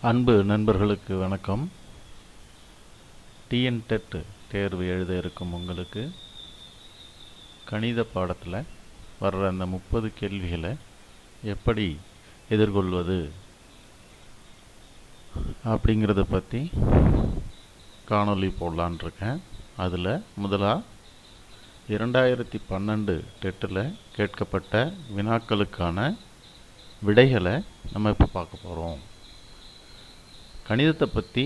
அன்பு நண்பர்களுக்கு வணக்கம். டிஎன்டெட் தேர்வு எழுத இருக்கும் உங்களுக்கு கணித பாடத்தில் வர்ற அந்த 30 கேள்விகளை எப்படி எதிர்கொள்வது அப்படிங்கிறத பற்றி காணொளி போடலான் இருக்கேன். அதில் முதலாக 2012 டெட்டில் கேட்கப்பட்ட வினாக்களுக்கான விடைகளை நம்ம இப்போ பார்க்க போகிறோம். கணிதத்தை பற்றி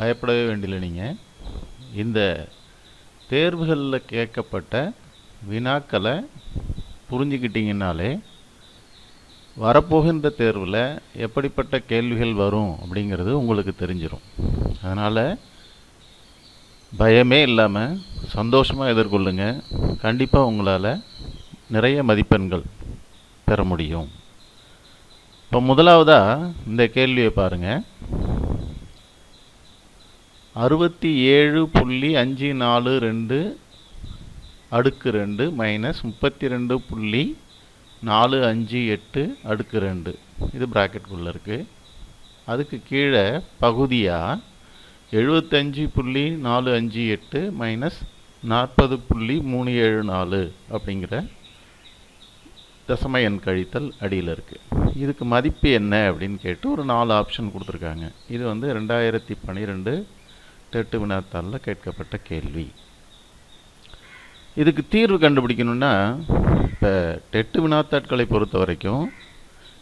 பயப்படவே வேண்டியதில்லை. நீங்கள் இந்த தேர்வுகளில் கேட்கப்பட்ட வினாக்களை புரிஞ்சுக்கிட்டீங்கன்னாலே வரப்போகின்ற தேர்வில் எப்படிப்பட்ட கேள்விகள் வரும் அப்படிங்கிறது உங்களுக்கு தெரிஞ்சிடும். அதனால் பயமே இல்லாமல் சந்தோஷமாக எதிர்கொள்ளுங்க. கண்டிப்பாக உங்களால் நிறைய மதிப்பெண்கள் பெற முடியும். இப்போ முதலாவதாக இந்த கேள்வியை பாருங்கள். 67.542 அடுக்கு 2 மைனஸ் 32.458 அடுக்கு 2 இது ப்ராக்கெட்டுக்குள்ளே இருக்குது. அதுக்கு கீழே பகுதியாக 75.458 மைனஸ் 40.374 அப்படிங்கிற தசம எண் கழித்தல் அடியில் இருக்குது. இதுக்கு மதிப்பு என்ன அப்படின்னு கேட்டு ஒரு 4 ஆப்ஷன் கொடுத்துருக்காங்க. இது 2012 டெட்டு வினாத்தாளில் கேட்கப்பட்ட கேள்வி. இதுக்கு தீர்வு கண்டுபிடிக்கணும்னா இப்போ டெட்டு வினாத்தாட்களை பொறுத்த வரைக்கும்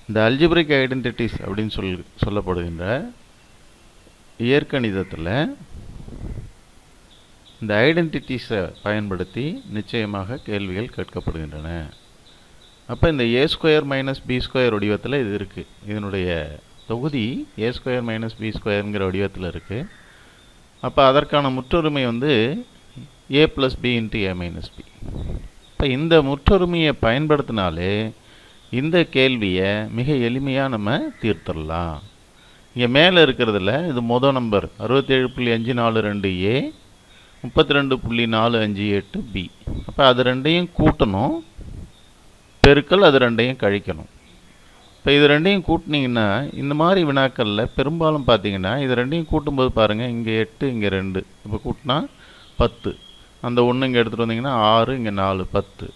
இந்த அல்ஜிப்ரிக் ஐடென்டிட்டிஸ் அப்படின்னு சொல்லப்படுகின்ற இயற்கணிதத்தில் இந்த ஐடென்டிட்டிஸை பயன்படுத்தி நிச்சயமாக கேள்விகள் கேட்கப்படுகின்றன. அப்போ இந்த a square minus B square வடிவத்தில் இது இருக்குது. இதனுடைய தொகுதி ஏ ஸ்கொயர் மைனஸ் பி ஸ்கொயருங்கிற வடிவத்தில் இருக்குது. அப்போ அதற்கான முற்றொருமை ஏ ப்ளஸ் பி இன்ட்டு ஏ மைனஸ் பி. இப்போ இந்த முற்றொருமையை பயன்படுத்தினாலே இந்த கேள்வியை மிக எளிமையாக நம்ம தீர்த்திடலாம். இங்கே மேலே இருக்கிறதுல இது மொதல் நம்பர் 67.542 ஏ 32.458 பி. அப்போ அது ரெண்டையும் கூட்டணும், பெருக்கல் அது ரெண்டையும் கழிக்கணும். இப்போ இது ரெண்டையும் கூட்டினீங்கன்னா இந்த மாதிரி வினாக்களில் பெரும்பாலும் பார்த்தீங்கன்னா இது ரெண்டையும் கூட்டும்போது பாருங்கள், இங்கே 8 இங்கே 2 இப்போ கூட்டினா 10. அந்த ஒன்று இங்கே எடுத்துகிட்டு வந்தீங்கன்னா 6 இங்கே 4 10.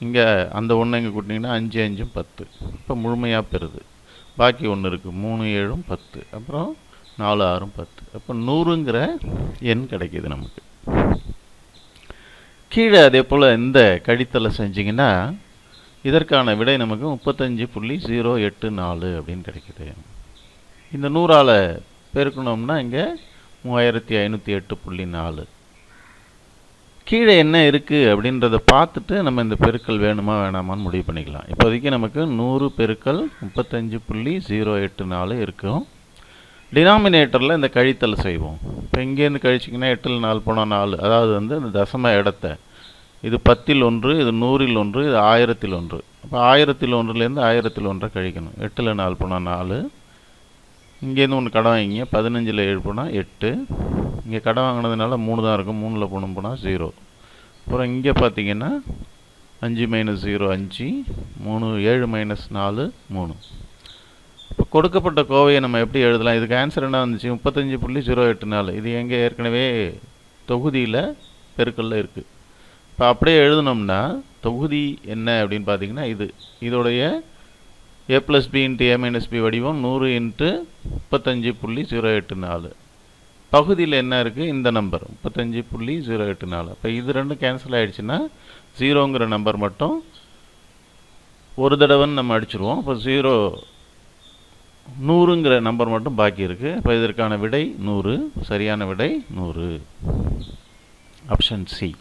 இங்கே அந்த ஒன்று இங்கே கூட்டினீங்கன்னா 5 5 10. இப்போ முழுமையாக பெறுது. பாக்கி ஒன்று இருக்குது 3 7 10. அப்புறம் 4 6 10. அப்போ 100ங்கிற எண் கிடைக்கிது நமக்கு. கீழே அதே போல் இந்த கழித்தலை செஞ்சிங்கன்னா இதற்கான விடை நமக்கு 35.084 அப்படின்னு கிடைக்குது. இந்த 100ஆல் பெருக்கணும்னா இங்கே 3508.4. கீழே என்ன இருக்குது அப்படின்றத பார்த்துட்டு நம்ம இந்த பெருக்கல் வேணுமா வேணாமான்னு முடிவு பண்ணிக்கலாம். இப்போதைக்கு நமக்கு 100 பெருக்கல் 35.084 இருக்கும். டினாமினேட்டரில் இந்த கழித்தல் செய்வோம். இப்போ இங்கேருந்து கழிச்சிங்கன்னா 8ல் 4 போனால் 4. அதாவது இந்த தசம இடத்தை இது 10ல் 1, இது 100ல் 1, இது 1000ல் 1. அப்போ 1000ல் 1லேருந்து 1000ல் 1 கழிக்கணும். 8ல் 4 போனால் 4. இங்கேருந்து ஒன்று கடன் வாங்கிங்க 15ல் 7 போனால் 8. இங்கே கடன் வாங்கினதுனால 3 தான் இருக்கும். 3ல் போனால் 0. அப்புறம் இங்கே பார்த்தீங்கன்னா 5 மைனஸ் 0 5 3 7 மைனஸ் 4 3. இப்போ கொடுக்கப்பட்ட கோவையை நம்ம எப்படி எழுதலாம்? இதுக்கு ஆன்சர் என்ன வந்துச்சு? 35.084. இது எங்கே ஏற்கனவே தொகுதியில் பெருக்கல்ல இருக்குது. இப்போ அப்படியே எழுதணும்னா தொகுதி என்ன அப்படின்னு பார்த்தீங்கன்னா இதோடைய ஏ ப்ளஸ் பி இன்ட்டு ஏ மைனஸ் பி வடிவம் 100 இன்ட்டு 35.084. பகுதியில் என்ன இருக்குது? இந்த நம்பர் 35.084. அப்போ இது ரெண்டும் கேன்சல் ஆகிடுச்சுன்னா 0ங்கிற நம்பர் மட்டும் ஒரு தடவைன்னு நம்ம அடிச்சிருவோம். அப்போ 100ங்கிற நம்பர் மட்டும் பாக்கி இருக்குது. இப்போ இதற்கான விடை 100. சரியான விடை 100. Option C.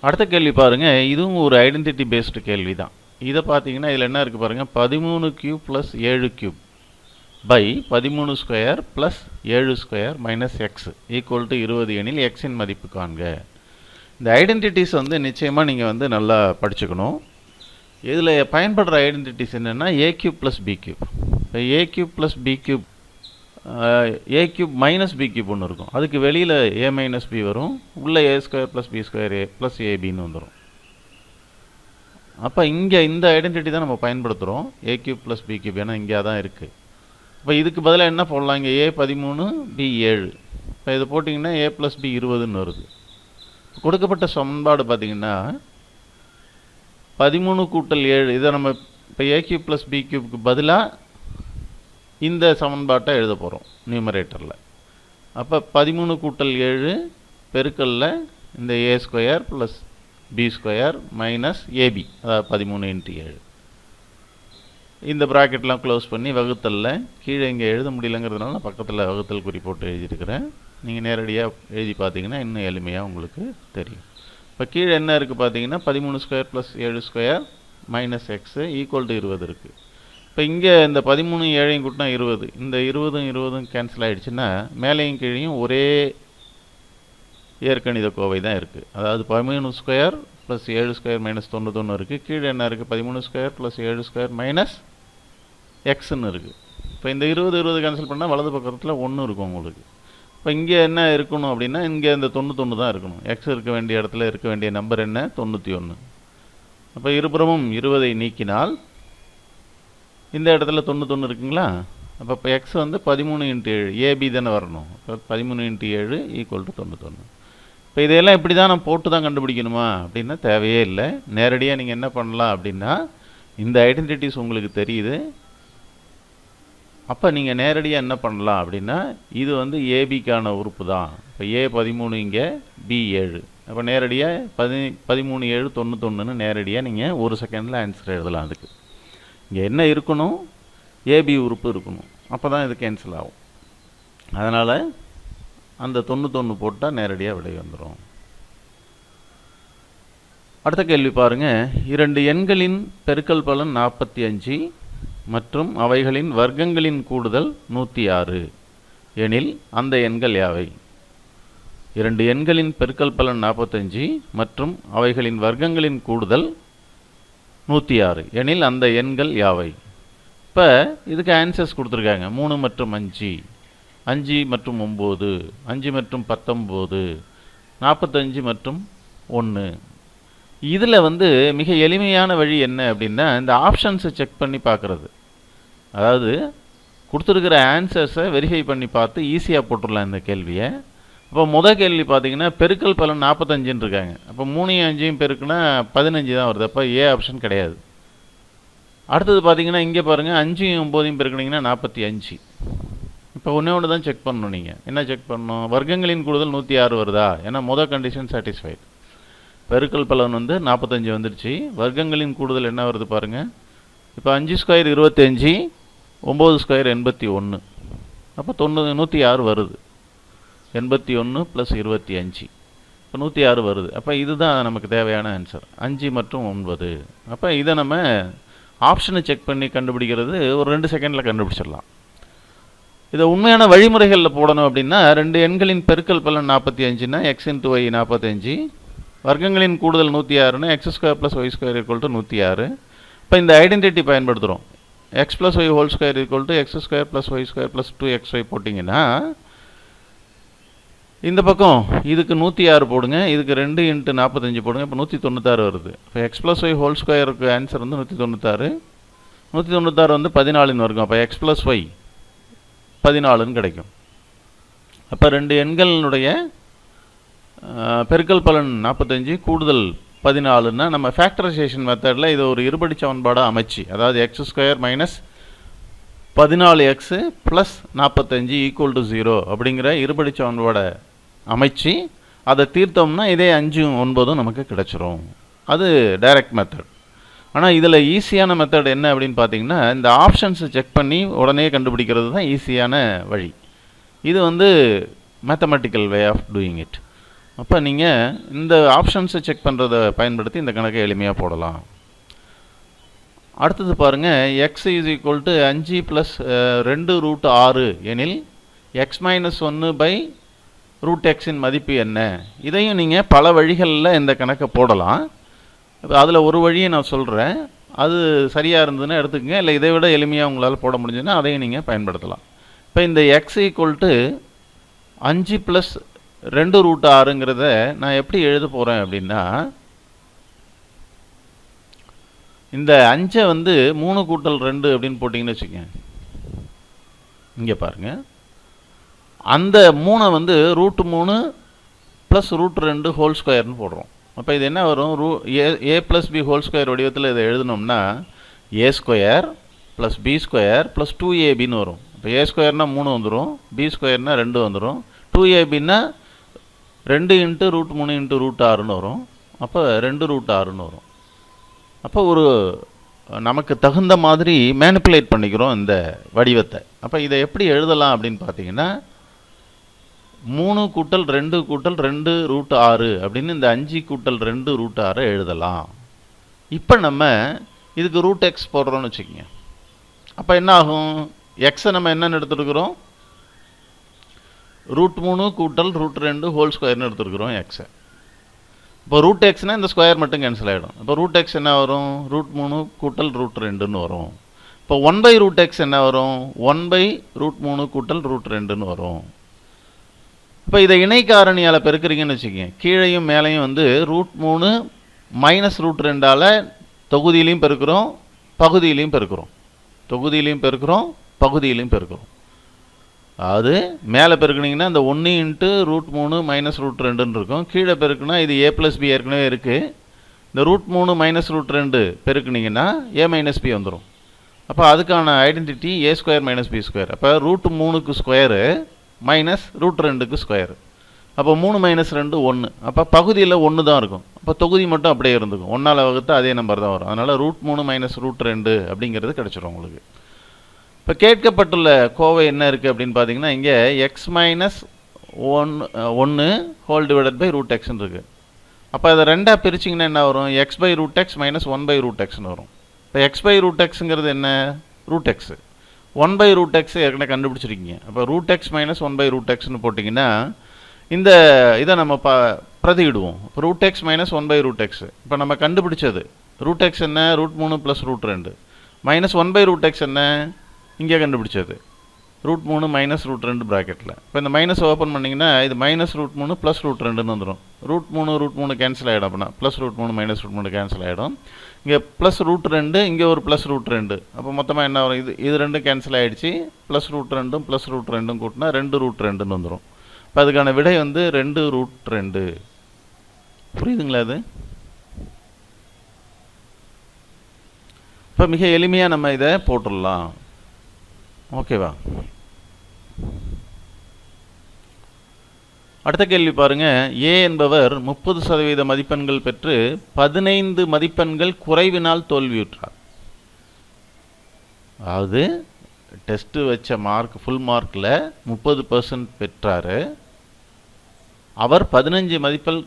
அடுத்த கேள்வி பாருங்கள். இதுவும் ஒரு ஐடென்டிட்டி பேஸ்டு கேள்வி தான். இதை பார்த்தீங்கன்னா இதில் என்ன இருக்குது பாருங்கள். 13 cube plus 7 cube by 13 square plus 7 square minus x equal to 20 எனில் எக்ஸின் மதிப்பு காண்க. இந்த ஐடென்டிட்டிஸ் நிச்சயமாக நீங்கள் நல்லா படிச்சுக்கணும். இதில் பயன்படுற ஐடென்டிட்டிஸ் என்னென்னா a cube plus B cube. இப்போ a cube plus B cube a cube minus B cube ஒன்று இருக்கும். அதுக்கு வெளியில் ஏ மைனஸ் பி வரும். உள்ளே ஏ ஸ்கொயர் ப்ளஸ் பி ஸ்கொயர் ஏ ப்ளஸ் ஏபின்னு வந்துடும். அப்போ இங்கே இந்த ஐடென்டிட்டி தான் நம்ம பயன்படுத்துகிறோம். A cube plus B cube. ஏன்னா இங்கே தான் இருக்குது. இப்போ இதுக்கு பதிலாக என்ன போடலாம், இங்கே ஏ 13 பி 7. இப்போ இது போட்டிங்கன்னா ஏ ப்ளஸ் பி 20ன்னு வருது. கொடுக்கப்பட்ட சமன்பாடு பார்த்திங்கன்னா 13 கூட்டல் 7, இதை நம்ம இப்போ ஏ கியூப் ப்ளஸ் பி கியூப்க்கு பதிலாக இந்த சமன்பாட்டை எழுத போகிறோம் நியூமரேட்டரில். அப்போ 13 கூட்டல் 7 பெருக்கல்ல இந்த a square plus b square minus ab, அதாவது 13 × 7. இந்த ப்ராக்கெட்லாம் க்ளோஸ் பண்ணி வகுத்தலில் கீழே இங்கே எழுத முடியலங்கிறதுனால நான் பக்கத்தில் வகுத்தல் குறி போட்டு எழுதியிருக்கிறேன். நீங்கள் நேரடியாக எழுதி பார்த்தீங்கன்னா இன்னும் எளிமையாக உங்களுக்கு தெரியும். இப்போ கீழே என்ன இருக்குது பார்த்தீங்கன்னா 13 square plus 7 square minus x equal to 20 இருக்குது. இப்போ இங்கே இந்த 13 7 கூட்டினா 20, இந்த 20 கேன்சல் ஆகிடுச்சுன்னா மேலேயும் கீழேயும் ஒரே இயற்கணித கோவை தான் இருக்குது. அதாவது 13 ஸ்கொயர் ப்ளஸ் 7 ஸ்கொயர் மைனஸ் 91 இருக்குது. கீழே என்ன இருக்குது, 13 ஸ்கொயர் ப்ளஸ் 7 ஸ்கொயர் மைனஸ் எக்ஸ்ன்னு இருக்குது. இப்போ இந்த 20 கேன்சல் பண்ணால் வலது பக்கத்தில் 1 இருக்கும் உங்களுக்கு. இப்போ இங்கே என்ன இருக்கணும் அப்படின்னா இங்கே இந்த 91 தான் இருக்கணும். எக்ஸ் இருக்க வேண்டிய இடத்துல இருக்க வேண்டிய நம்பர் என்ன, 91. அப்போ இருபுறமும் 20ஐ நீக்கினால் இந்த இடத்துல 91 இருக்குங்களா. அப்போ இப்போ எக்ஸ் வந்து 13 × 7 ஏபி தானே வரணும். இப்போ 13 × 7 ஈக்குவல் டு 91. இப்போ இதையெல்லாம் இப்படி தான் நான் போட்டு தான் கண்டுபிடிக்கணுமா அப்படின்னா தேவையே இல்லை. நேரடியாக நீங்கள் என்ன பண்ணலாம் அப்படின்னா இந்த ஐடென்டிட்டிஸ் உங்களுக்கு தெரியுது. அப்போ நீங்கள் நேரடியாக என்ன பண்ணலாம் அப்படின்னா இது வந்து ஏபிக்கான உறுப்பு தான். இப்போ ஏ 13 இங்கே பி 7. அப்போ நேரடியாக 13 7 91ன்னு நேரடியாக நீங்கள் 1 செகண்டில் ஆன்சர் எழுதலாம். அதுக்கு இங்கே என்ன இருக்கணும், ஏபி உறுப்பு இருக்கணும். அப்போ தான் இது கேன்சல் ஆகும். அதனால் அந்த 91 போட்டால் நேரடியாக விடை வந்துடும். அடுத்த கேள்வி பாருங்கள். 2 எண்களின் பெருக்கல் பலன் 45 மற்றும் அவைகளின் வர்க்கங்களின் கூடுதல் 106 எனில் அந்த எண்கள் யாவை? 2 எண்களின் பெருக்கல் பலன் 45 மற்றும் அவைகளின் வர்க்கங்களின் கூடுதல் 106 எனில் அந்த எண்கள் யாவை? இப்போ இதுக்கு ஆன்சர்ஸ் கொடுத்துருக்காங்க. 3 மற்றும் 5, 5 மற்றும் 9, 5 மற்றும் 19, 45 மற்றும் 1. இதில் வந்து மிக எளிமையான வழி என்ன அப்படின்னா இந்த ஆப்ஷன்ஸை செக் பண்ணி பார்க்குறது. அதாவது கொடுத்துருக்கிற ஆன்சர்ஸை வெரிஃபை பண்ணி பார்த்து ஈஸியாக போட்டுடலாம் இந்த கேள்வியை. அப்போ முதல் கேள்வி பார்த்தீங்கன்னா பெருக்கல் பலன் 45ன்னு இருக்காங்க. அப்போ 3யும் 5யும் பெருக்குன்னா 15 தான் வருது. அப்போ ஏ ஆப்ஷன் கிடையாது. அடுத்தது பார்த்தீங்கன்னா இங்கே பாருங்கள் 5யும் 9யும் பெருக்குனிங்கன்னா 45. இப்போ ஒன்று தான் செக் பண்ணணும். நீங்கள் என்ன செக் பண்ணணும், வர்க்கங்களின் கூடுதல் 106 வருதா? ஏன்னா முதல் கண்டிஷன் சாட்டிஸ்ஃபைடு. பெருக்கல் பலன் வந்து 45 வந்துடுச்சு. வர்க்கங்களின் கூடுதல் என்ன வருது பாருங்கள். இப்போ 5 ஸ்கொயர் 25, 9 ஸ்கொயர் 81. அப்போ 106 வருது. 81 + 25 இப்போ 106 வருது. அப்போ இதுதான் நமக்கு தேவையான ஆன்சர், 5 மற்றும் 9. அப்போ இதை நம்ம ஆப்ஷனை செக் பண்ணி கண்டுபிடிக்கிறது ஒரு 2 செகண்டில் கண்டுபிடிச்சிடலாம். இதை உண்மையான வழிமுறைகளில் போடணும் அப்படின்னா 2 எண்களின் பெருக்கல் பலன் 45னா எக்ஸ் × ஒய் 45, வர்க்கங்களின் கூடுதல் 106னா x² + y² = 106. இப்போ இந்த ஐடென்டிட்டி பயன்படுத்துகிறோம். x + y² = x² + y² + 2xy போட்டிங்கன்னா இந்த பக்கம் இதுக்கு 106 போடுங்க, இதுக்கு 2 × 45 போடுங்க. இப்போ 196 வருது. இப்போ x + y² ஆன்சர் வந்து 196. 196 வந்து 14ன்னு வரும். அப்போ x + y 14ன்னு கிடைக்கும். அப்போ 2 எண்களினுடைய பெருக்கல் பலன் 45 கூடுதல் 14ன்னா நம்ம ஃபேக்டரைசேஷன் மெத்தடில் இது ஒரு இருபடி சமன்பாடாக அமைச்சு, அதாவது x² - 14x + 45 = 0 அப்படிங்கிற இருபடி சமன்பாடை அமைச்சு அதை தீர்த்தோம்னா இதே 5 9 நமக்கு கிடச்சிரும். அது டைரக்ட் மெத்தட். ஆனால் இதில் ஈஸியான மெத்தட் என்ன அப்படின்னு பார்த்தீங்கன்னா இந்த ஆப்ஷன்ஸை செக் பண்ணி உடனே கண்டுபிடிக்கிறது தான் ஈஸியான வழி. இது வந்து mathematical way of doing it. அப்போ நீங்கள் இந்த ஆப்ஷன்ஸை செக் பண்ணுறதை பயன்படுத்தி இந்த கணக்கை எளிமையாக போடலாம். அடுத்தது பாருங்கள், x = 5 + 2√6 எனில் x - 1/√x மதிப்பு என்ன? இதையும் நீங்கள் பல வழிகளில் இந்த கணக்கை போடலாம். அதில் ஒரு வழியை நான் சொல்கிறேன், அது சரியாக இருந்ததுன்னா எடுத்துக்கங்க. இல்லை இதை விட எளிமையாக உங்களால் போட முடிஞ்சுன்னா அதையும் நீங்கள் பயன்படுத்தலாம். இப்போ இந்த x = 5 + 2√6ங்கிறத நான் எப்படி எழுத போகிறேன் அப்படின்னா இந்த 5 வந்து 3 × 2 அப்படின்னு போட்டிங்கன்னு வச்சுக்கோங்க. இங்கே பாருங்கள், அந்த 3 வந்து √3 ப்ளஸ் √2 ஹோல் ஸ்கொயர்னு போடுறோம். அப்போ இது என்ன வரும்? a + b ஹோல் ஸ்கொயர் வடிவத்தில் இதை எழுதணும்னா a² + b² + 2ab வரும். இப்போ a² 3 வந்துடும், b² 2 வந்துடும், 2ab 2 × √3 × √6 வரும். அப்போ 2√6 வரும். அப்போ ஒரு நமக்கு தகுந்த மாதிரி மேனிப்புலேட் பண்ணிக்கிறோம் இந்த வடிவத்தை. அப்போ இதை எப்படி எழுதலாம் அப்படின்னு பார்த்தீங்கன்னா 3 + 2 + 2 √6 அப்படின்னு இந்த 5 + 2 √6 எழுதலாம். இப்போ நம்ம இதுக்கு √x போடுறோம்னு வச்சுக்கோங்க. அப்போ என்ன ஆகும்? எக்ஸை நம்ம என்னன்னு எடுத்துருக்குறோம்? √3 + √2 ஹோல் ஸ்கொயர்னு எடுத்துருக்குறோம் எக்ஸை. இப்போ √x இந்த ஸ்கொயர் மட்டும் கேன்சல் ஆகிடும். இப்போ √x என்ன வரும்? √3 + √2 வரும். இப்போ 1/√x என்ன வரும்? 1/√3 + √2 வரும். இப்போ இதை இணை காரணியால் பெருக்கிறீங்கன்னு வச்சுக்கோங்க. கீழையும் மேலையும் வந்து √3 - √2 தொகுதியிலையும் பெருக்கிறோம், பகுதியிலையும் பெருக்கிறோம். தொகுதியிலையும் பெருக்கிறோம், பகுதியிலையும் பெருக்கிறோம். அதாவது மேலே பெருக்குனிங்கன்னா இந்த 1 × √3 - √2 இருக்கும். கீழே பெருக்குனா இது a + b ஏற்கனவே இருக்குது. இந்த √3 - √2 பெருக்குனிங்கன்னா a - b வந்துடும். அப்போ அதுக்கான ஐடென்டிட்டி a² - b². அப்போ √3க்கு ஸ்கொயரு -√2க்கு ஸ்கொயர். அப்போ 3 - 2 1. அப்போ பகுதியில் 1 தான் இருக்கும். அப்போ தொகுதி மட்டும் அப்படியே இருந்துக்கும். 1ஆல் வகுத்தா அதே நம்பர் தான் வரும். அதனால் √3 - √2 அப்படிங்கிறது கிடச்சிடும் உங்களுக்கு. இப்போ கேட்கப்பட்டுள்ள கோவை என்ன இருக்குது அப்படின்னு பார்த்தீங்கன்னா இங்கே x - 1 whole divided by √x இருக்குது. அப்போ அதை ரெண்டாக பிரிச்சிங்கன்னா என்ன வரும்? x/√x - 1/√xன்னு வரும். இப்போ x/√xங்கிறது என்ன? √x. 1/√x ஏற்கனவே கண்டுபிடிச்சிருக்கீங்க. அப்போ √x - 1/√xன்னு போட்டிங்கன்னா இந்த இதை நம்ம பிரதியிடுவோம். இப்போ √x - 1/√x இப்போ நம்ம கண்டுபிடிச்சது √x என்ன? √3 + √2 -1/√x என்ன? இங்கே கண்டுபிடிச்சது √3 - √2 ப்ராக்கெட்டில். இப்போ இந்த மைனஸ் ஓப்பன் பண்ணிங்கன்னா இது -√3 + √2 வந்துடும். √3 கேன்சல் ஆகிடும். அப்படின்னா +√3 - √3 கேன்சல் ஆகிடும். இங்கே +√2 இங்கே ஒரு +√2. அப்போ மொத்தமாக என்ன வரும்? இது ரெண்டும் கேன்சல் ஆகிடுச்சு. +√2 +√2 கூட்டினா 2√2 வந்துடும். இப்போ அதுக்கான விடை வந்து 2√2. புரியுதுங்களா? அது இப்போ மிக எளிமையாக நம்ம இதை போட்டுடலாம். ஓகேவா? அடுத்த கேள்வி பாருங்க. ஏ என்பவர் 30% மதிப்பெண்கள் பெற்று 15 மதிப்பெண்கள் குறைவினால் தோல்வியுற்றார். அதாவது டெஸ்ட் வச்ச மார்க் ஃபுல் மார்க்கில் 30% பெற்றார். அவர் 15 மதிப்பெண்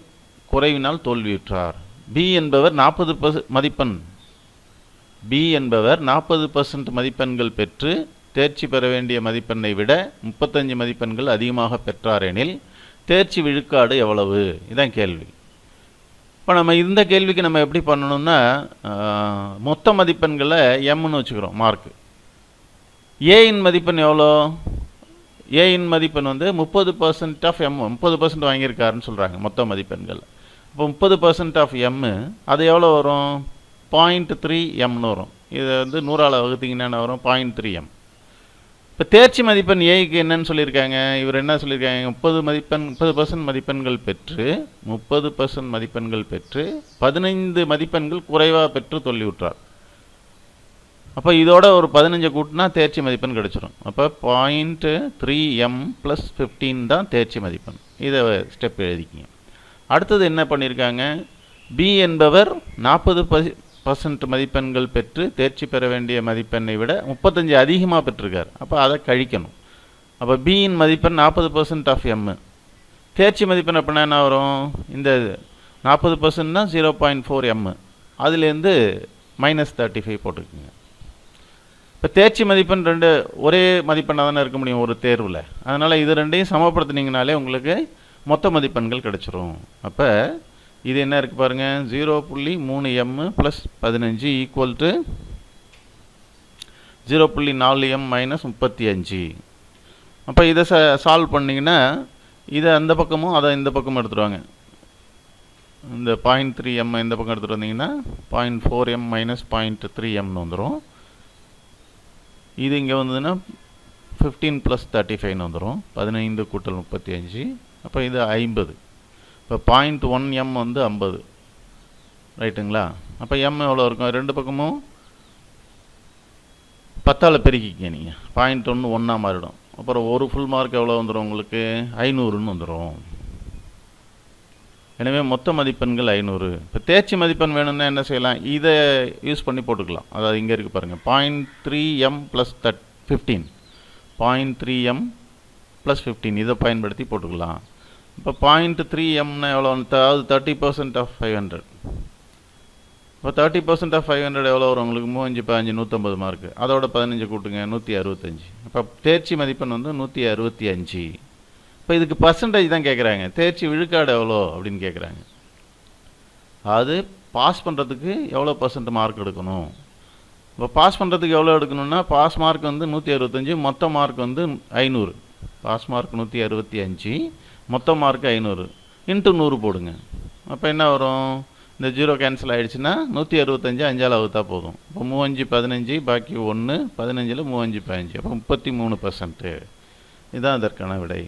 குறைவினால் தோல்வியுற்றார். பி என்பவர் 40% மதிப்பெண் பி என்பவர் 40% மதிப்பெண்கள் பெற்று தேர்ச்சி பெற வேண்டிய மதிப்பெண்ணை விட 35 மதிப்பெண்கள் அதிகமாக பெற்றார் எனில் தேர்ச்சி விழுக்காடு எவ்வளவு? இதான் கேள்வி. இப்போ நம்ம இந்த கேள்விக்கு நம்ம எப்படி பண்ணணும்னா மொத்த மதிப்பெண்களை எம்னு வச்சுக்கிறோம். மார்க்கு ஏயின் மதிப்பெண் எவ்வளோ? ஏயின் மதிப்பெண் வந்து 30% ஆஃப் எம், 30% வாங்கியிருக்காருன்னு சொல்கிறாங்க மொத்த மதிப்பெண்கள். இப்போ 30% ஆஃப் எம்மு அது எவ்வளோ வரும்? 0.3 எம்னு வரும். இதை வந்து 100ஆல் வகுத்திங்கன்னா என்ன வரும்? 0.3 எம். இப்போ தேர்ச்சி மதிப்பெண் ஏக்கு என்னன்னு சொல்லியிருக்காங்க? இவர் என்ன சொல்லியிருக்காங்க? 30% மதிப்பெண்கள் பெற்று 30% மதிப்பெண்கள் பெற்று 15 மதிப்பெண்கள் குறைவாக பெற்று தோல்வியுற்றார். அப்போ இதோட ஒரு 15 கூட்டினா தேர்ச்சி மதிப்பெண் கிடச்சிடும். அப்போ 0.3 எம் + 15 தான் தேர்ச்சி மதிப்பெண். இதை ஸ்டெப் எழுதிக்கிங்க. அடுத்தது என்ன பண்ணியிருக்காங்க? பி என்பவர் 40% மதிப்பெண்கள் பெற்று தேர்ச்சி பெற வேண்டிய மதிப்பெண்ணை விட 35 அதிகமாக பெற்றிருக்கார். அப்போ அதை கழிக்கணும். அப்போ பியின் மதிப்பெண் 40% ஆஃப் எம். தேர்ச்சி மதிப்பெண் அப்படின்னா என்ன வரும்? இந்த 40%னா 0.4 எம். அதுலேருந்து -35 போட்டுக்குங்க. இப்போ தேர்ச்சி மதிப்பெண் ரெண்டு ஒரே மதிப்பெண்ணாக தானே இருக்க முடியும் ஒரு தேர்வில். அதனால் இது ரெண்டையும் சமப்படுத்தினீங்கனாலே உங்களுக்கு மொத்த மதிப்பெண்கள் கிடச்சிரும். அப்போ இது என்ன இருக்குது பாருங்கள்? 0.3 எம் + 15 = 0.4 எம் - 35. அப்போ இதை சால்வ் பண்ணிங்கன்னா இதை அந்த பக்கமும் அதை இந்த பக்கமும் எடுத்துடுவாங்க. இந்த 0.3 எம் இந்த பக்கம் எடுத்துகிட்டு வந்தீங்கன்னா 0.4 எம் - 0.3 எம்னு வந்துடும். இது இங்கே வந்ததுன்னா 15 + 35 வந்துடும். 15 + 35. அப்போ இது 50. இப்போ 0.1 m வந்து 50 ரைட்டுங்களா? அப்போ m எவ்வளோ இருக்கும்? ரெண்டு பக்கமும் 10ஆல் பெருக்கிக்க நீங்கள். 0.1 1 மாறிடும். அப்புறம் ஒரு ஃபுல் மார்க் எவ்வளோ வந்துடும் உங்களுக்கு? 500ன்னு வந்துடும். எனவே மொத்த மதிப்பெண்கள் 500. இப்போ தேர்ச்சி மதிப்பெண் வேணும்னா என்ன செய்யலாம்? இதை யூஸ் பண்ணி போட்டுக்கலாம். அதாவது இங்கே இருக்குது பாருங்கள், 0.3m + 15. 0.3m + 15 இதை பயன்படுத்தி போட்டுக்கலாம். இப்போ 0.3mனா எவ்வளோ? அதாவது 30% ஆஃப் 500. இப்போ 30% ஆஃப் 500 எவ்வளோ வரும் உங்களுக்கு? 3 5 150 மார்க்கு. அதோட 15 கூட்டுங்க, 165. அப்போ தேர்ச்சி மதிப்பெண் வந்து 165. இப்போ இதுக்கு பர்சன்டேஜ் தான் கேட்குறாங்க. தேர்ச்சி விழுக்காடு எவ்வளோ அப்படின்னு கேட்குறாங்க. அது பாஸ் பண்ணுறதுக்கு எவ்வளோ % மார்க் எடுக்கணும்? இப்போ பாஸ் பண்ணுறதுக்கு எவ்வளோ எடுக்கணும்னா, பாஸ் மார்க் வந்து 165, மொத்த மார்க் வந்து 500. பாஸ் மார்க் 165, மொத்த மார்க் 500 × 100 போடுங்க. அப்போ என்ன வரும்? இந்த 0 கேன்சல் ஆகிடுச்சுன்னா 165 5ஆல் வகுத்தா போதும். இப்போ 3 5 15, பாக்கி 1, 15ல் 3 5 15, அப்போ 33%. இதுதான் அதற்கான விடை.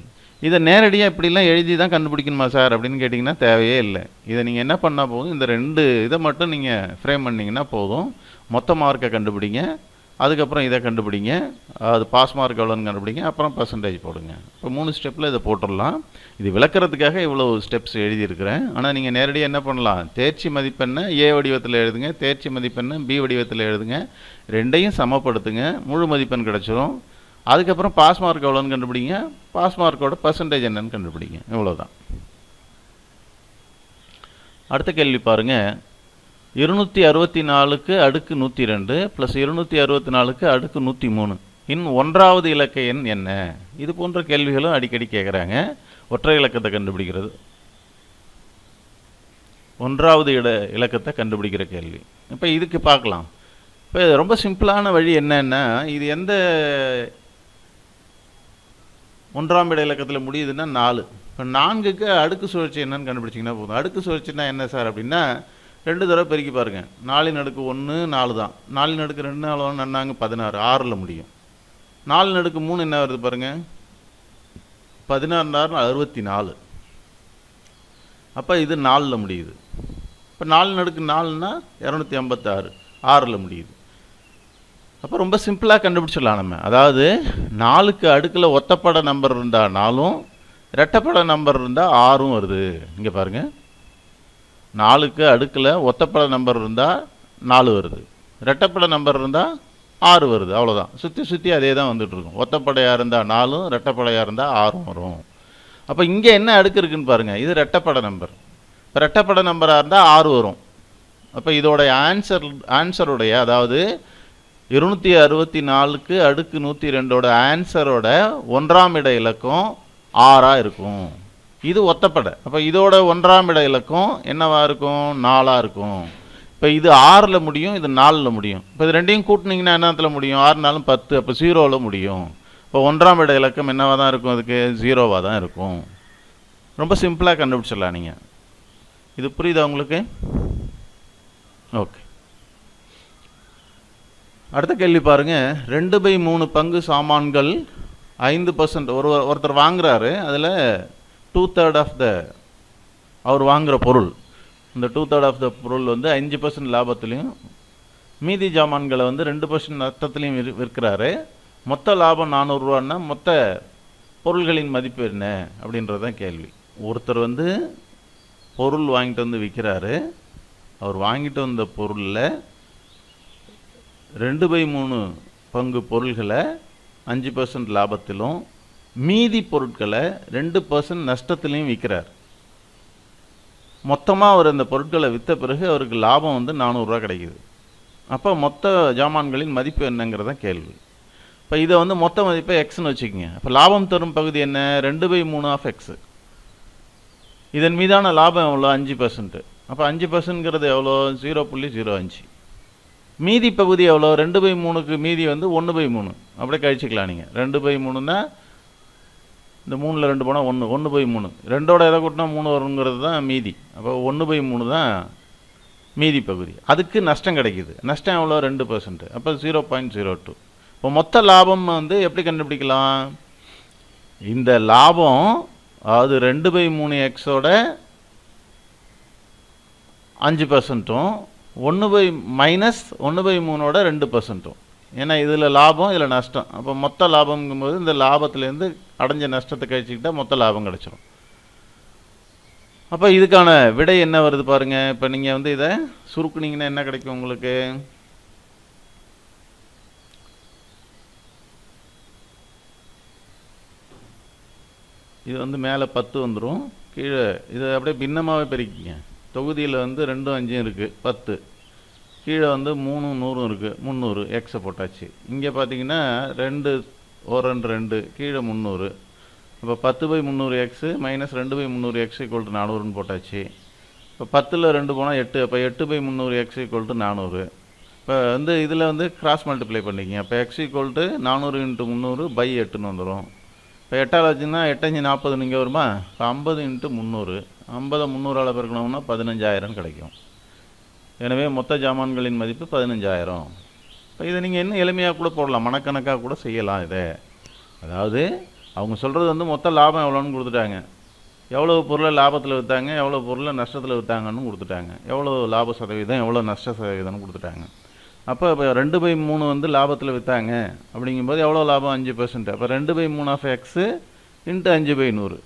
இதை நேரடியாக இப்படிலாம் எழுதி தான் கண்டுபிடிக்கணுமா சார் அப்படின்னு கேட்டிங்கன்னா தேவையே இல்லை. இதை நீங்கள் என்ன பண்ணால் போதும், இந்த 2 இதை மட்டும் நீங்கள் ஃப்ரேம் பண்ணிங்கன்னா போதும். மொத்த மார்க்கை கண்டுபிடிங்க, அதுக்கப்புறம் இதை கண்டுபிடிங்க, அது பாஸ் மார்க் எவ்வளோன்னு கண்டுபிடிங்க, அப்புறம் பர்சன்டேஜ் போடுங்க. இப்போ 3 ஸ்டெப்பில் இதை போட்டுடலாம். இது விளக்குறதுக்காக இவ்வளோ ஸ்டெப்ஸ் எழுதியிருக்கிறேன். ஆனால் நீங்கள் நேரடியாக என்ன பண்ணலாம்? தேர்ச்சி மதிப்பெண்ணை ஏ வடிவத்தில் எழுதுங்க, தேர்ச்சி மதிப்பெண்ணை பி வடிவத்தில் எழுதுங்க, ரெண்டையும் சமப்படுத்துங்க, முழு மதிப்பெண் கிடச்சிரும். அதுக்கப்புறம் பாஸ் மார்க் எவ்வளோன்னு கண்டுபிடிங்க, பாஸ் மார்க்கோட பர்சன்டேஜ் என்னன்னு கண்டுபிடிங்க. இவ்வளோதான். அடுத்த கேள்வி பாருங்கள். 264 அடுக்கு 102 + 264 அடுக்கு 103 இன் 1வது இலக்க எண் என்ன? இது போன்ற கேள்விகளும் அடிக்கடி கேட்குறாங்க. ஒற்றை இலக்கத்தை கண்டுபிடிக்கிறது, 1வது இலக்கத்தை கண்டுபிடிக்கிற கேள்வி. இப்போ இதுக்கு பார்க்கலாம். இப்போ ரொம்ப சிம்பிளான வழி என்னன்னா, இது எந்த 1ஆம் இட இலக்கத்தில் முடியுதுன்னா 4. இப்போ 4க்கு அடுக்கு சுழற்சி என்னன்னு கண்டுபிடிச்சிங்கன்னா போதும். அடுக்கு சுழற்சினா என்ன சார் அப்படின்னா, 2 தடவை பெருக்கி பாருங்கள். 4 × 1 4 தான். 4 × 2 4 நன்னாங்க 16, 6ல் முடியும். 4 × 3 என்ன வருது பாருங்கள், 16 64. அப்போ இது 4ல் முடியுது. இப்போ 4 × 4னா 256, 6ல் முடியுது. அப்போ ரொம்ப சிம்பிளாக கண்டுபிடிச்சிடலாம் நம்ம. அதாவது 4க்கு அடுக்கில் ஒத்தப்பட நம்பர் இருந்தால் 4ம், ரெட்டப்பட நம்பர் இருந்தால் 6ம் வருது. இங்கே பாருங்கள், 4க்கு அடுக்கில் ஒத்தப்பட நம்பர் இருந்தால் 4 வருது, ரெட்டப்பட நம்பர் இருந்தால் 6 வருது. அவ்வளோதான். சுற்றி அதே தான் வந்துட்டுருக்கும். ஒத்தப்படையாக இருந்தால் 4ம், ரெட்டப்படையாக இருந்தால் 6ம் வரும். அப்போ இங்கே என்ன அடுக்கு இருக்குதுன்னு பாருங்கள். இது ரெட்டப்பட நம்பர். இப்போ ரெட்டப்பட நம்பராக இருந்தால் 6 வரும். அப்போ இதோடைய ஆன்சருடைய, அதாவது 264 அடுக்கு 102 ஆன்சரோட 1ஆம் இட இலக்கம் 6ஆக இருக்கும். இது ஒத்தப்படை. அப்போ இதோட 1ஆம் இட இலக்கம் என்னவாக இருக்கும்? 4ஆக இருக்கும். இப்போ இது 6ல் முடியும், இது 4ல் முடியும். இப்போ இது ரெண்டையும் கூட்டினீங்கன்னா என்னத்தில் முடியும்? 6 4 10, அப்போ 0ல் முடியும். இப்போ 1ஆம் இட இலக்கம் என்னவாக தான் இருக்கும்? அதுக்கு 0வாக தான் இருக்கும். ரொம்ப சிம்பிளாக கண்டுபிடிச்சிடலாம் நீங்கள். இது புரியுதா உங்களுக்கு? ஓகே. அடுத்த கேள்வி பாருங்கள். 2/3 பங்கு சாமான்கள் 5%. ஒருத்தர் வாங்குறாரு. அதில் 2/3 ஆஃப் த அவர் வாங்குகிற பொருள், இந்த 2/3 ஆஃப் த பொருள் வந்து 5% லாபத்துலேயும், மீதி ஜாமான்களை வந்து 2% நஷ்டத்துலையும் விற்கிறாரு. மொத்த லாபம் 400 ரூபான்னா மொத்த பொருள்களின் மதிப்பு என்ன அப்படின்றது தான் கேள்வி. ஒருத்தர் வந்து பொருள் வாங்கிட்டு வந்து விற்கிறாரு. அவர் வாங்கிட்டு வந்த பொருளில் 2/3 பங்கு பொருள்களை 5% லாபத்திலும், மீதி பொருட்களை 2% நஷ்டத்துலையும் விற்கிறார். மொத்தமாக அவர் அந்த பொருட்களை விற்ற பிறகு அவருக்கு லாபம் வந்து 400 ரூபா கிடைக்குது. அப்போ மொத்த ஜாமான்களின் மதிப்பு என்னங்கிறத கேள்வி. இப்போ இதை வந்து மொத்த மதிப்பை எக்ஸ்ன்னு வச்சுக்கோங்க. அப்போ லாபம் தரும் பகுதி என்ன? 2/3 ஆஃப் எக்ஸு. இதன் மீதான லாபம் எவ்வளோ? 5%. அப்போ 5%ங்கிறது எவ்வளோ? 0.05. மீதி பகுதி எவ்வளோ? 2/3க்கு மீதி வந்து 1/3. அப்படியே கழிச்சிக்கலாம் நீங்கள். 2/3ன்னா இந்த 3ல் 2 போனால் 1, 1/3. 2ஓட எதை கூட்டினா 3 வருங்கிறது தான் மீதி. அப்போ 1/3 தான் மீதி பகுதி. அதுக்கு நஷ்டம் கிடைக்கிது. நஷ்டம் எவ்வளோ? 2%. அப்போ 0.02. இப்போ மொத்த லாபம் வந்து எப்படி கண்டுபிடிக்கலாம்? இந்த லாபம் அதாவது 2/3x-ஓட 5%, 1/-1/3-ஓட 2%. ஏன்னா இதில் லாபம், இதில் நஷ்டம். அப்போ மொத்த லாபங்கும்போது இந்த லாபத்துலேருந்து அடைஞ்ச நஷ்டத்தை கழிச்சுக்கிட்டால் மொத்த லாபம் கிடச்சிரும். அப்போ இதுக்கான விடை என்ன வருது பாருங்கள். இப்போ நீங்கள் வந்து இதை சுருக்குனீங்கன்னா என்ன கிடைக்கும் உங்களுக்கு? இது வந்து மேலே 10 வந்துடும், கீழே இதை அப்படியே பின்னமாகவே பெருக்கிங்க. தொகுதியில் வந்து 2 5 இருக்குது 10, கீழே வந்து 3 100 இருக்குது 300, எக்ஸை போட்டாச்சு. இங்கே பார்த்தீங்கன்னா 2 ஒரு 2 2, கீழே 300. இப்போ 10/300x மைனஸ் 2/300x = 400ன்னு போட்டாச்சு. இப்போ 10ல் 2 போனால் 8, அப்போ 8/300x = 400. இப்போ வந்து இதில் வந்து கிராஸ் மல்டிப்ளை பண்ணிக்கிங்க. அப்போ x = 400 × 300/8ன்னு வந்துடும். இப்போ 8ஆல் வச்சுன்னா 8 5 40 இங்கே வருமா? இப்போ 50 × 300, 50 300ஆல் பெருக்கணும்னா 15,000 கிடைக்கும். எனவே மொத்த ஜாமான்களின் மதிப்பு 15,000. இப்போ இதை நீங்கள் இன்னும் எளிமையாக கூட போடலாம், மனக்கணக்காக கூட செய்யலாம் இதை. அதாவது அவங்க சொல்கிறது வந்து மொத்த லாபம் எவ்வளோன்னு கொடுத்துட்டாங்க, எவ்வளோ பொருளை லாபத்தில் விற்றாங்க, எவ்வளோ பொருளை நஷ்டத்தில் விற்றாங்கன்னு கொடுத்துட்டாங்க, எவ்வளோ லாப சதவீதம் எவ்வளோ நஷ்ட சதவீதம்னு கொடுத்துட்டாங்க. அப்போ இப்போ 2/3 வந்து லாபத்தில் விற்றாங்க அப்படிங்கும்போது எவ்வளோ லாபம்? 5%. அப்போ 2/3 x × 5/100,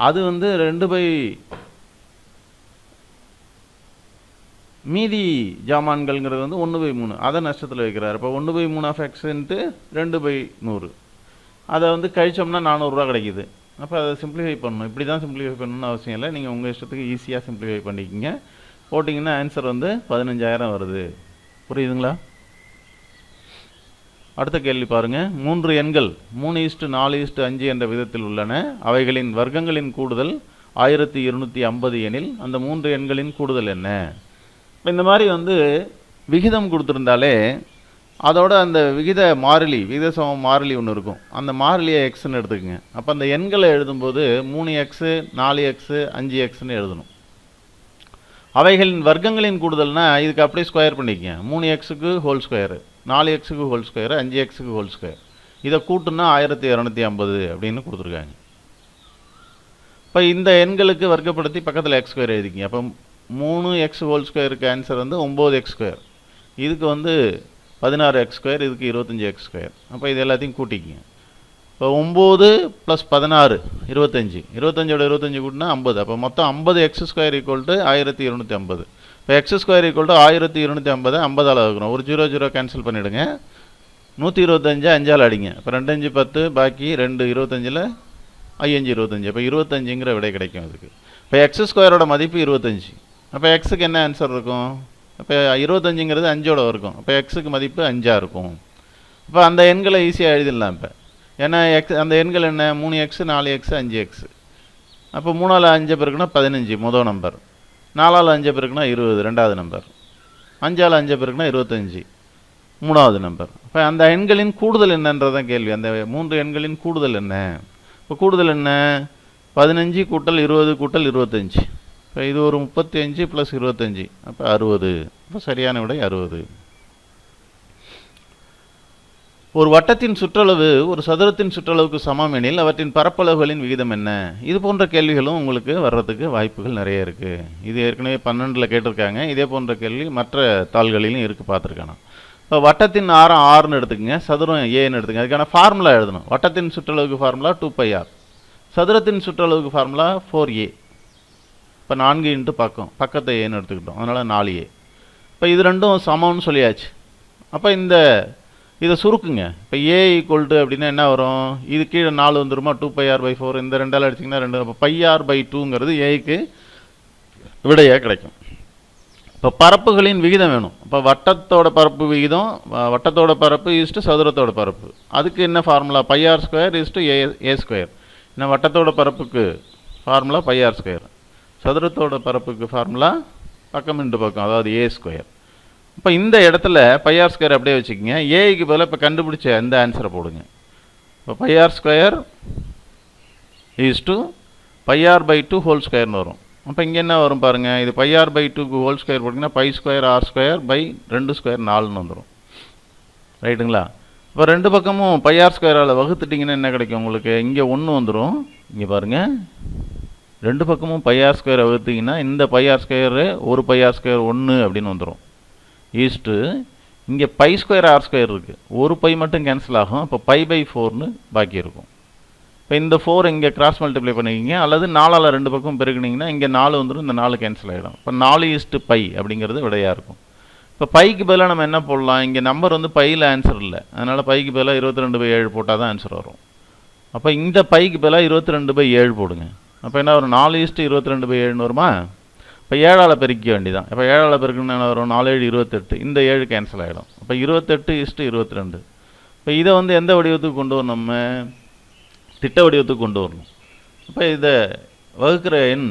அது வந்து மீதி ஜாமான்கள்ங்கிறது வந்து 1/3, அதை நஷ்டத்தில் வைக்கிறார். இப்போ 1/3 x × 2/100, அதை வந்து கழிச்சோம்னா 400 ரூபா கிடைக்குது. அப்போ அதை சிம்பிளிஃபை பண்ணணும். இப்படி தான் சிம்பிளிஃபை பண்ணணும்னு அவசியம் இல்லை, நீங்கள் உங்கள் இஷ்டத்துக்கு ஈஸியாக சிம்பிளிஃபை பண்ணிக்கிங்க. போட்டிங்கன்னா ஆன்சர் வந்து 15,000 வருது. புரியுதுங்களா? அடுத்த கேள்வி பாருங்கள். 3 எண்கள் 3:4:5 என்ற விதத்தில் உள்ளன. அவைகளின் வர்க்கங்களின் கூடுதல் 1250 எனில் அந்த 3 எண்களின் கூடுதல் என்ன? இந்த மாதிரி வந்து விகிதம் கொடுத்துருந்தாலே அதோட அந்த விகித மாறிலி, விகித சம மாறிலி ஒன்று இருக்கும், அந்த மாறிலியை எக்ஸ்ன்னு எடுத்துக்கங்க. அப்போ அந்த எண்களை எழுதும்போது 3x 4x 5xன்னு எழுதணும். அவைகளின் வர்க்கங்களின் கூடுதல்னா இதுக்கு அப்படியே ஸ்கொயர் பண்ணிக்கங்க. 3x-க்கு ஹோல் ஸ்கொயரு, 4x-க்கு ஹோல் ஸ்கொயரு, 5x-க்கு ஹோல் ஸ்கொயர். இதை கூட்டுனா 1250 அப்படின்னு கொடுத்துருக்காங்க. இப்போ இந்த எண்களுக்கு வர்க்கப்படுத்தி பக்கத்தில் x ஸ்கொயர் எழுதிக்கிங்க. அப்போ 3x ஹோல் ஸ்கொயருக்கு ஆன்சர் வந்து 9x². இதுக்கு வந்து 16x², இதுக்கு 25x². அப்போ இது எல்லாத்தையும் கூட்டிக்கிங்க. இப்போ 9 + 16 25, 25ஓட 25 கூட்டினா 50. அப்போ மொத்தம் 50x² = 1250. இப்போ x² = 1250, 50ஆல் வகுக்கணும். ஒரு 0 0 கேன்சல் பண்ணிவிடுங்க. 125 5ஆல் அடிங்க. இப்போ 2 5 10, பாக்கி 2 25ல் 5 25. அப்போ 25ங்கிற விடை கிடைக்கும் அதுக்கு. இப்போ x² மதிப்பு 25. அப்போ எக்ஸுக்கு என்ன ஆன்சர் இருக்கும்? அப்போ 25ங்கிறது 5ஓட இருக்கும். அப்போ எக்ஸுக்கு மதிப்பு 5ஆக இருக்கும். இப்போ அந்த எண்களை ஈஸியாக எழுதிடலாம். இப்போ ஏன்னா அந்த எண்கள் என்ன? 3x 4x 5x. அப்போ 3ஆல் 5 பெருக்குனா 15 முதல் நம்பர், 4ஆல் 5 பெருக்குனா 20 ரெண்டாவது நம்பர், 5ஆல் 5 பெருக்குனா 25 மூணாவது நம்பர். இப்போ அந்த எண்களின் கூடுதல் என்னன்றதான் கேள்வி. அந்த 3 எண்களின் கூடுதல் என்ன? இப்போ கூடுதல் என்ன? 15 + 20 + 25. இப்போ இது ஒரு 35 + 25, அப்போ 60. இப்போ சரியான விடை 60. ஒரு வட்டத்தின் சுற்றளவு ஒரு சதுரத்தின் சுற்றளவுக்கு சமம் எனில் அவற்றின் பரப்பளவுகளின் விகிதம் என்ன? இது போன்ற கேள்விகளும் உங்களுக்கு வர்றதுக்கு வாய்ப்புகள் நிறைய இருக்குது. இது ஏற்கனவே 12ல் கேட்டிருக்காங்க. இதே போன்ற கேள்வி மற்ற தாள்களிலும் இருக்குது, பார்த்துருக்காங்க. இப்போ வட்டத்தின் ஆரம் ஆர்னு எடுத்துக்கங்க, சதுரம் ஏன்னு எடுத்துக்கங்க. அதுக்கான ஃபார்முலா எழுதணும். வட்டத்தின் சுற்றளவுக்கு ஃபார்முலா 2πr, சதுரத்தின் சுற்றளவுக்கு ஃபார்முலா 4a. இப்போ 4 இன்ட்டு பக்கத்தை ஏன்னு எடுத்துக்கிட்டோம், அதனால் 4a. இப்போ இது ரெண்டும் சமம்னு சொல்லியாச்சு. அப்போ இதை சுருக்குங்க. இப்போ a = அப்படின்னா என்ன வரும்? இது கீழே 4 வந்துருமா? 2πr/4. இந்த 2ஆல் அடிச்சிங்கன்னா 2. அப்போ πr/2ங்கிறது ஏக்கு விடையாக கிடைக்கும். இப்போ பரப்புகளின் விகிதம் வேணும். இப்போ வட்டத்தோட பரப்பு விகிதம், வட்டத்தோட பரப்பு ஈஸ்ட்டு சதுரத்தோட பரப்பு. அதுக்கு என்ன ஃபார்முலா? πr² = a². ஏன்னா வட்டத்தோட பரப்புக்கு ஃபார்முலா πr², சதுரத்தோட பரப்புக்கு ஃபார்முலா பக்கம் இன்ட்டு பக்கம், அதாவது a². இப்போ இந்த இடத்துல πr² அப்படியே வச்சுக்கோங்க. ஏக்கு பதிலாக இப்போ கண்டுபிடிச்ச இந்த ஆன்சரை போடுங்க. இப்போ πr² = πr/2 ஹோல் ஸ்கொயர்னு வரும். அப்போ இங்கே என்ன வரும் பாருங்கள், இது πr/2க்கு ஹோல் ஸ்கொயர் போட்டிங்கன்னா π² r² / 2² 4ன்னு வந்துடும். ரைட்டுங்களா? இப்போ ரெண்டு பக்கமும் பையார் ஸ்கொயரால் வகுத்துட்டிங்கன்னா என்ன கிடைக்கும் உங்களுக்கு? இங்கே 1 வந்துடும். இங்கே பாருங்கள், ரெண்டு பக்கமும் பையார் ஸ்கொயரை வகுத்திங்கன்னா இந்த பையார் ஸ்கொயரு ஒரு பையார் ஸ்கொயர் 1 அப்படின்னு வந்துடும். ஈஸ்ட்டு இங்கே பை ஸ்கொயர் ஆர் ஸ்கொயர் இருக்குது, ஒரு பை மட்டும் கேன்சல் ஆகும். இப்போ π/4ன்னு பாக்கி இருக்கும். இப்போ இந்த 4 இங்கே கிராஸ் மல்டிப்ளை பண்ணிக்கிங்க, அல்லது 4ஆல் ரெண்டு பக்கம் பெருக்குனிங்கன்னா இங்கே 4 வந்துடும், இந்த 4 கேன்சல் ஆகிடும். இப்போ 4:π அப்படிங்கிறது விடையாக இருக்கும். இப்போ பைக்கு பதிலாக நம்ம என்ன போடலாம்? இங்கே நம்பர் வந்து பையில் ஆன்சர் இல்லை, அதனால் பைக்கு பதிலாக 22/7 போட்டால் தான் ஆன்சர் வரும். அப்போ இந்த பைக்கு பதிலாக 22/7 போடுங்க. அப்போ என்ன வரும்? 4:22/7 வருமா? இப்போ 7ஆல் பெருக்க வேண்டியதான். இப்போ 7ஆல் பெருக்கணும்னு என்ன வரும்? 4×7 28, இந்த 7 கேன்சல் ஆகிடும். அப்போ 28:22. இப்போ இதை வந்து எந்த வடிவத்துக்கு கொண்டு வரணும்? நம்ம திட்ட வடிவத்துக்கு கொண்டு வரணும். இப்போ இதை வகுக்கிற எண்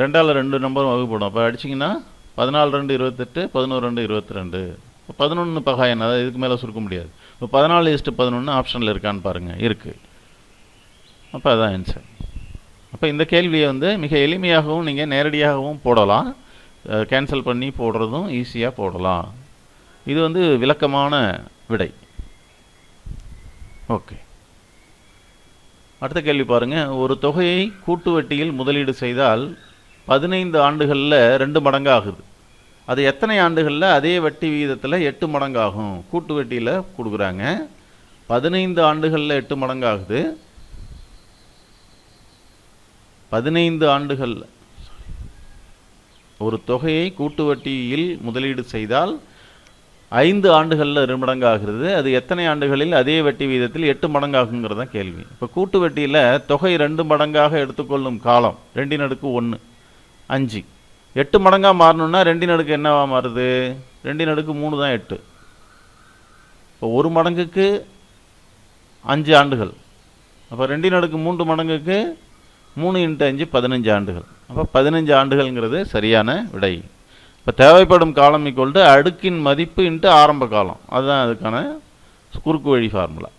2ஆல் 2 நம்பரும் வகுப்படும். அப்போ அடிச்சிங்கன்னா 14×2 28, 11×2 22. இப்போ 11 பகா எண், அதாவது இதுக்கு மேலே சுருக்க முடியாது. இப்போ 14:11 ஆப்ஷனில் இருக்கான்னு பாருங்கள், இருக்குது. அப்போ அதான் ஆன்சர். அப்போ இந்த கேள்வியை வந்து மிக எளிமையாகவும் நீங்கள் நேரடியாகவும் போடலாம், கேன்சல் பண்ணி போடுறதும் ஈஸியாக போடலாம். இது வந்து விளக்கமான விடை. ஓகே, அடுத்த கேள்வி பாருங்கள். ஒரு தொகையை கூட்டு வட்டியில் முதலீடு செய்தால் 15 ஆண்டுகளில் 2 மடங்கு ஆகுது. அது எத்தனை ஆண்டுகளில் அதே வட்டி விகிதத்தில் 8 மடங்கு ஆகும்? கூட்டு வட்டியில் கொடுக்குறாங்க. 15 ஆண்டுகளில் 8 மடங்கு ஆகுது. 15 ஆண்டுகள் ஒரு தொகையை கூட்டு வட்டியில் முதலீடு செய்தால் 5 ஆண்டுகளில் 2 மடங்கு ஆகிறது. அது எத்தனை ஆண்டுகளில் அதே வட்டி வீதத்தில் 8 மடங்கு ஆகுங்கிறது தான் கேள்வி. இப்போ கூட்டு வட்டியில் தொகை 2 மடங்காக எடுத்துக்கொள்ளும் காலம் 2/1 5. 8 மடங்காக மாறணும்னா 2 என்னவா மாறுது? 2/3 தான் 8. இப்போ 1 மடங்குக்கு 5 ஆண்டுகள். அப்போ 2/3 மடங்குக்கு 3 × 5 15 ஆண்டுகள். அப்போ 15 ஆண்டுகள்ங்கிறது சரியான விடை. இப்போ தேவைப்படும் காலம் = அடுக்கின் மதிப்பு × ஆரம்ப காலம். அதுதான் அதுக்கான குறுக்கு வழி ஃபார்முலா.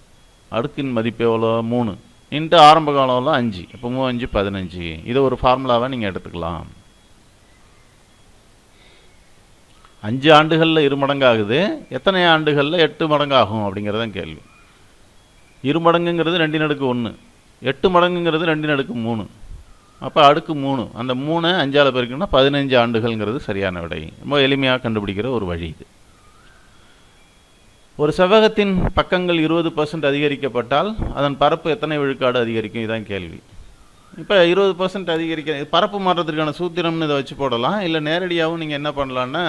அடுக்கின் மதிப்பு எவ்வளோ? 3 × ஆரம்ப காலம் எவ்வளோ? 5. இப்போ 3×5 15. இதை ஒரு ஃபார்முலாவை நீங்கள் எடுத்துக்கலாம். 5 ஆண்டுகளில் 2 மடங்கு ஆகுது. எத்தனை ஆண்டுகளில் 8 மடங்கு ஆகும் அப்படிங்கிறதான் கேள்வி. 2 மடங்குங்கிறது 2/1, 8 மடங்குங்கிறது 2/3. அப்போ அடுக்கு 3, அந்த 3 5ஆல் பெருக்கணும்னா 15 ஆண்டுகள்ங்கிறது சரியான விடை. ரொம்ப எளிமையாக கண்டுபிடிக்கிற ஒரு வழி இது. ஒரு செவ்வகத்தின் பக்கங்கள் 20% அதிகரிக்கப்பட்டால் அதன் பரப்பு எத்தனை விழுக்காடு அதிகரிக்கும்? இதுதான் கேள்வி. இப்போ 20% அதிகரிக்க பரப்பு மாற்றத்திற்கான சூத்திரம்னு இதை வச்சு போடலாம். இல்லை நேரடியாகவும் நீங்கள் என்ன பண்ணலான்னா,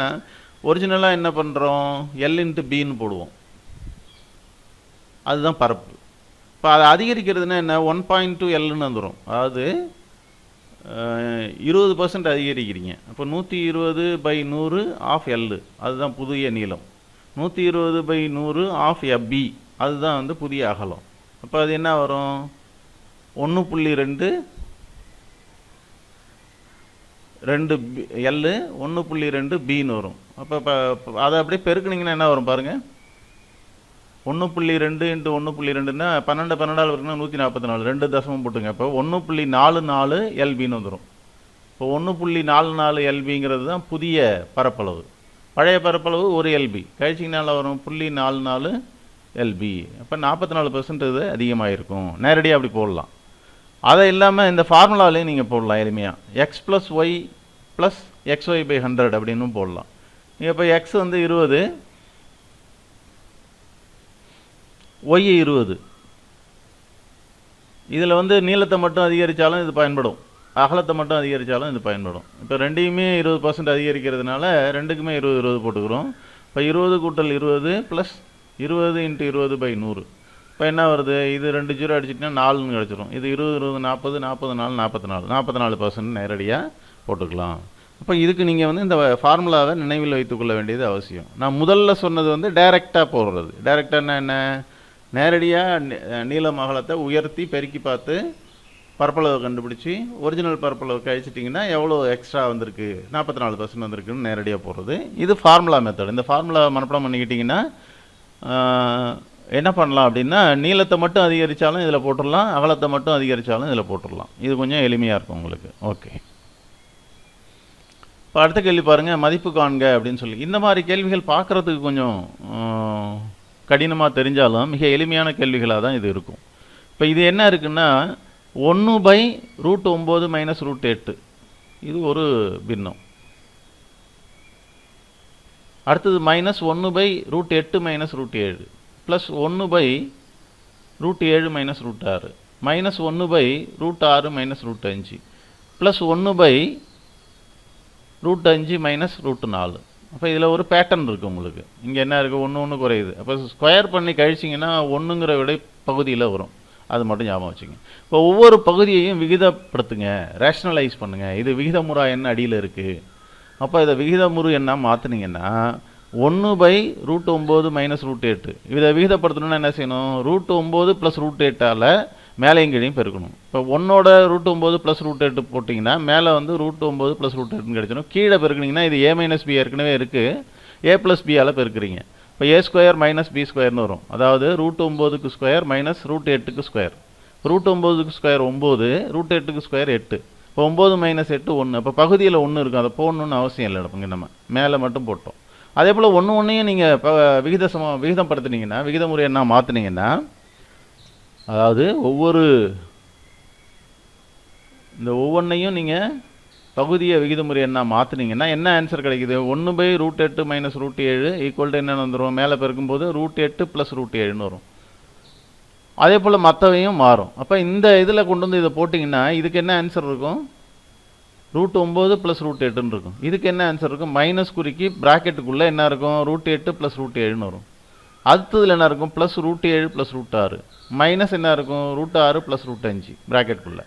ஒரிஜினலாக என்ன பண்ணுறோம்? L×Bன்னு போடுவோம், அதுதான் பரப்பு. இப்போ அதை அதிகரிக்கிறதுனா என்ன? 1.2 Lன்னு வந்துடும். அதாவது 20% அதிகரிக்கிறீங்க. அப்போ 120/100 ஆஃப் L, அதுதான் புதிய நீளம். 120/100 ஆஃப் FB, அதுதான் வந்து புதிய அகலம். அப்போ அது என்ன வரும்? 1.2 L 1.2 Bன்னு வரும். அப்போ அதை அப்படியே பெருக்குனிங்கன்னா என்ன வரும் பாருங்கள்? 1.2 × 1.2ன்னா 12 இருக்குன்னா 144, 2 தசமம் போட்டுங்க. இப்போ 1.44 LBன்னு வந்துடும். இப்போ 1.44 LBங்கிறது தான் புதிய பரப்பளவு. பழைய பரப்பளவு 1 LB கழிச்சிங்கனால வரும் 0.44 LB. அப்போ 44% இது அதிகமாக இருக்கும். நேரடியாக அப்படி போடலாம். அதை இல்லாமல் இந்த ஃபார்முலாவிலையும் நீங்கள் போடலாம் எளிமையாக. x + y + xy/100 அப்படின்னு போடலாம். இப்போ x வந்து 20, y 20. இதில் வந்து நீளத்தை மட்டும் அதிகரித்தாலும் இது பயன்படும், அகலத்தை மட்டும் அதிகரித்தாலும் இது பயன்படும். இப்போ ரெண்டையுமே 20% அதிகரிக்கிறதுனால ரெண்டுக்குமே 20 போட்டுக்கிறோம். இப்போ 20 × 20 + 20 × 20/100. இப்போ என்ன வருது? இது 2 0 அடிச்சிட்டிங்கன்னா 4ன்னு கிடச்சிரும். இது 20 20 40 40 44% நேரடியாக போட்டுக்கலாம். அப்போ இதுக்கு நீங்கள் வந்து இந்த ஃபார்முலாவை நினைவில் வைத்துக்கொள்ள வேண்டியது அவசியம். நான் முதல்ல சொன்னது வந்து டைரெக்டாக போடுறது. டைரெக்டாக என்ன? நேரடியாக நீளம் அகலத்தை உயர்த்தி பெருக்கி பார்த்து பரப்பளவை கண்டுபிடிச்சி ஒரிஜினல் பரப்பளவு கழிச்சிட்டிங்கன்னா எவ்வளோ எக்ஸ்ட்ரா வந்திருக்கு, 44% வந்திருக்குன்னு நேரடியாக போடுறது. இது ஃபார்முலா மெத்தட். இந்த ஃபார்முலா மனப்பாடம் பண்ணிக்கிட்டிங்கன்னா என்ன பண்ணலாம் அப்படின்னா, நீளத்தை மட்டும் அதிகரித்தாலும் இதில் போட்டுடலாம், அகலத்தை மட்டும் அதிகரித்தாலும் இதில் போட்டுடலாம். இது கொஞ்சம் எளிமையாக இருக்கும் உங்களுக்கு. ஓகே, இப்போ அடுத்த கேள்வி பாருங்கள். மதிப்பு காண்க அப்படின்னு சொல்லி இந்த மாதிரி கேள்விகள் பார்க்குறதுக்கு கொஞ்சம் கடினமாக தெரிஞ்சாலும் மிக எளிமையான கேள்விகளாக தான் இது இருக்கும். இப்போ இது என்ன இருக்குன்னா 1/√9 மைனஸ் √8 இது ஒரு பின்னம். அடுத்தது -1/√8 minus √7 plus 1/√7 minus √6 minus 1/√6 minus √5 plus 1/√5 minus √4. அப்போ இதில் ஒரு பேட்டர்ன் இருக்குது உங்களுக்கு. இங்கே என்ன இருக்குது, 1 குறையுது. அப்போ ஸ்கொயர் பண்ணி கழிச்சிங்கன்னா 1ங்கிற விடை பகுதியில் வரும். அது மட்டும் ஞாபகம் வச்சுங்க. இப்போ ஒவ்வொரு பகுதியையும் விகிதப்படுத்துங்க, ரேஷனலைஸ் பண்ணுங்கள். இது விகிதமுறா எண் அடியில் இருக்குது. அப்போ இதை விகிதமுறு என்ன மாற்றினீங்கன்னா 1/√9 மைனஸ் √8 இதை விகிதப்படுத்தணும்னா என்ன செய்யணும், √9 ப்ளஸ் √8ஆல் மேலையும் கீழையும் பெருக்கணும். இப்போ 1ஓட √9 ப்ளஸ் √8 போட்டிங்கன்னா மேலே வந்து √9 ப்ளஸ் √8 கிடைச்சிடும். கீழே பெருக்குனிங்கன்னா இது a மைனஸ் பி ஏற்கனவே இருக்குது, a ப்ளஸ் பியால் பெருக்குறீங்க. இப்போ a² மைனஸ் b ஸ்கொயர்னு வரும். அதாவது √9க்கு ஸ்கொயர் மைனஸ் √8க்கு ஸ்கொயர். √9க்கு ஸ்கொயர் 9, √8க்கு ஸ்கொயர் 8. இப்போ 9 மைனஸ் 8 1. அப்போ பகுதியில் 1 இருக்கும், அதை போடணுன்னு அவசியம் இல்லை. இங்கே நம்ம மேலே மட்டும் போட்டோம். அதே போல் ஒன்றையும் நீங்கள் விகிதப்படுத்துனீங்கன்னா, விகிதமுறை என்ன மாற்றினீங்கன்னா, அதாவது ஒவ்வொன்றையும் நீங்கள் பகுதியை விகிதமுறை என்ன மாற்றினீங்கன்னா என்ன ஆன்சர் கிடைக்குது, 1/√8 மைனஸ் √7 ஈக்குவல் என்னென்னு வந்துடும், மேலே பெருக்கும்போது √8 ப்ளஸ் √7ன்னு வரும். அதே போல் மற்றவையும் மாறும். அப்போ இந்த இதில் கொண்டு வந்து இதை போட்டிங்கன்னா இதுக்கு என்ன ஆன்சர் இருக்கும், √9 ப்ளஸ் √8ன்னு இருக்கும். இதுக்கு என்ன ஆன்சர் இருக்கும், மைனஸ் குறிக்கி ப்ராக்கெட்டுக்குள்ளே என்ன இருக்கும், √8 ப்ளஸ் √7ன்னு வரும். அடுத்ததில் என்ன இருக்கும், ப்ளஸ் √7 ப்ளஸ் √6 மைனஸ் என்ன இருக்கும், √6 ப்ளஸ் √5 ப்ராக்கெட்டுக்குள்ளே.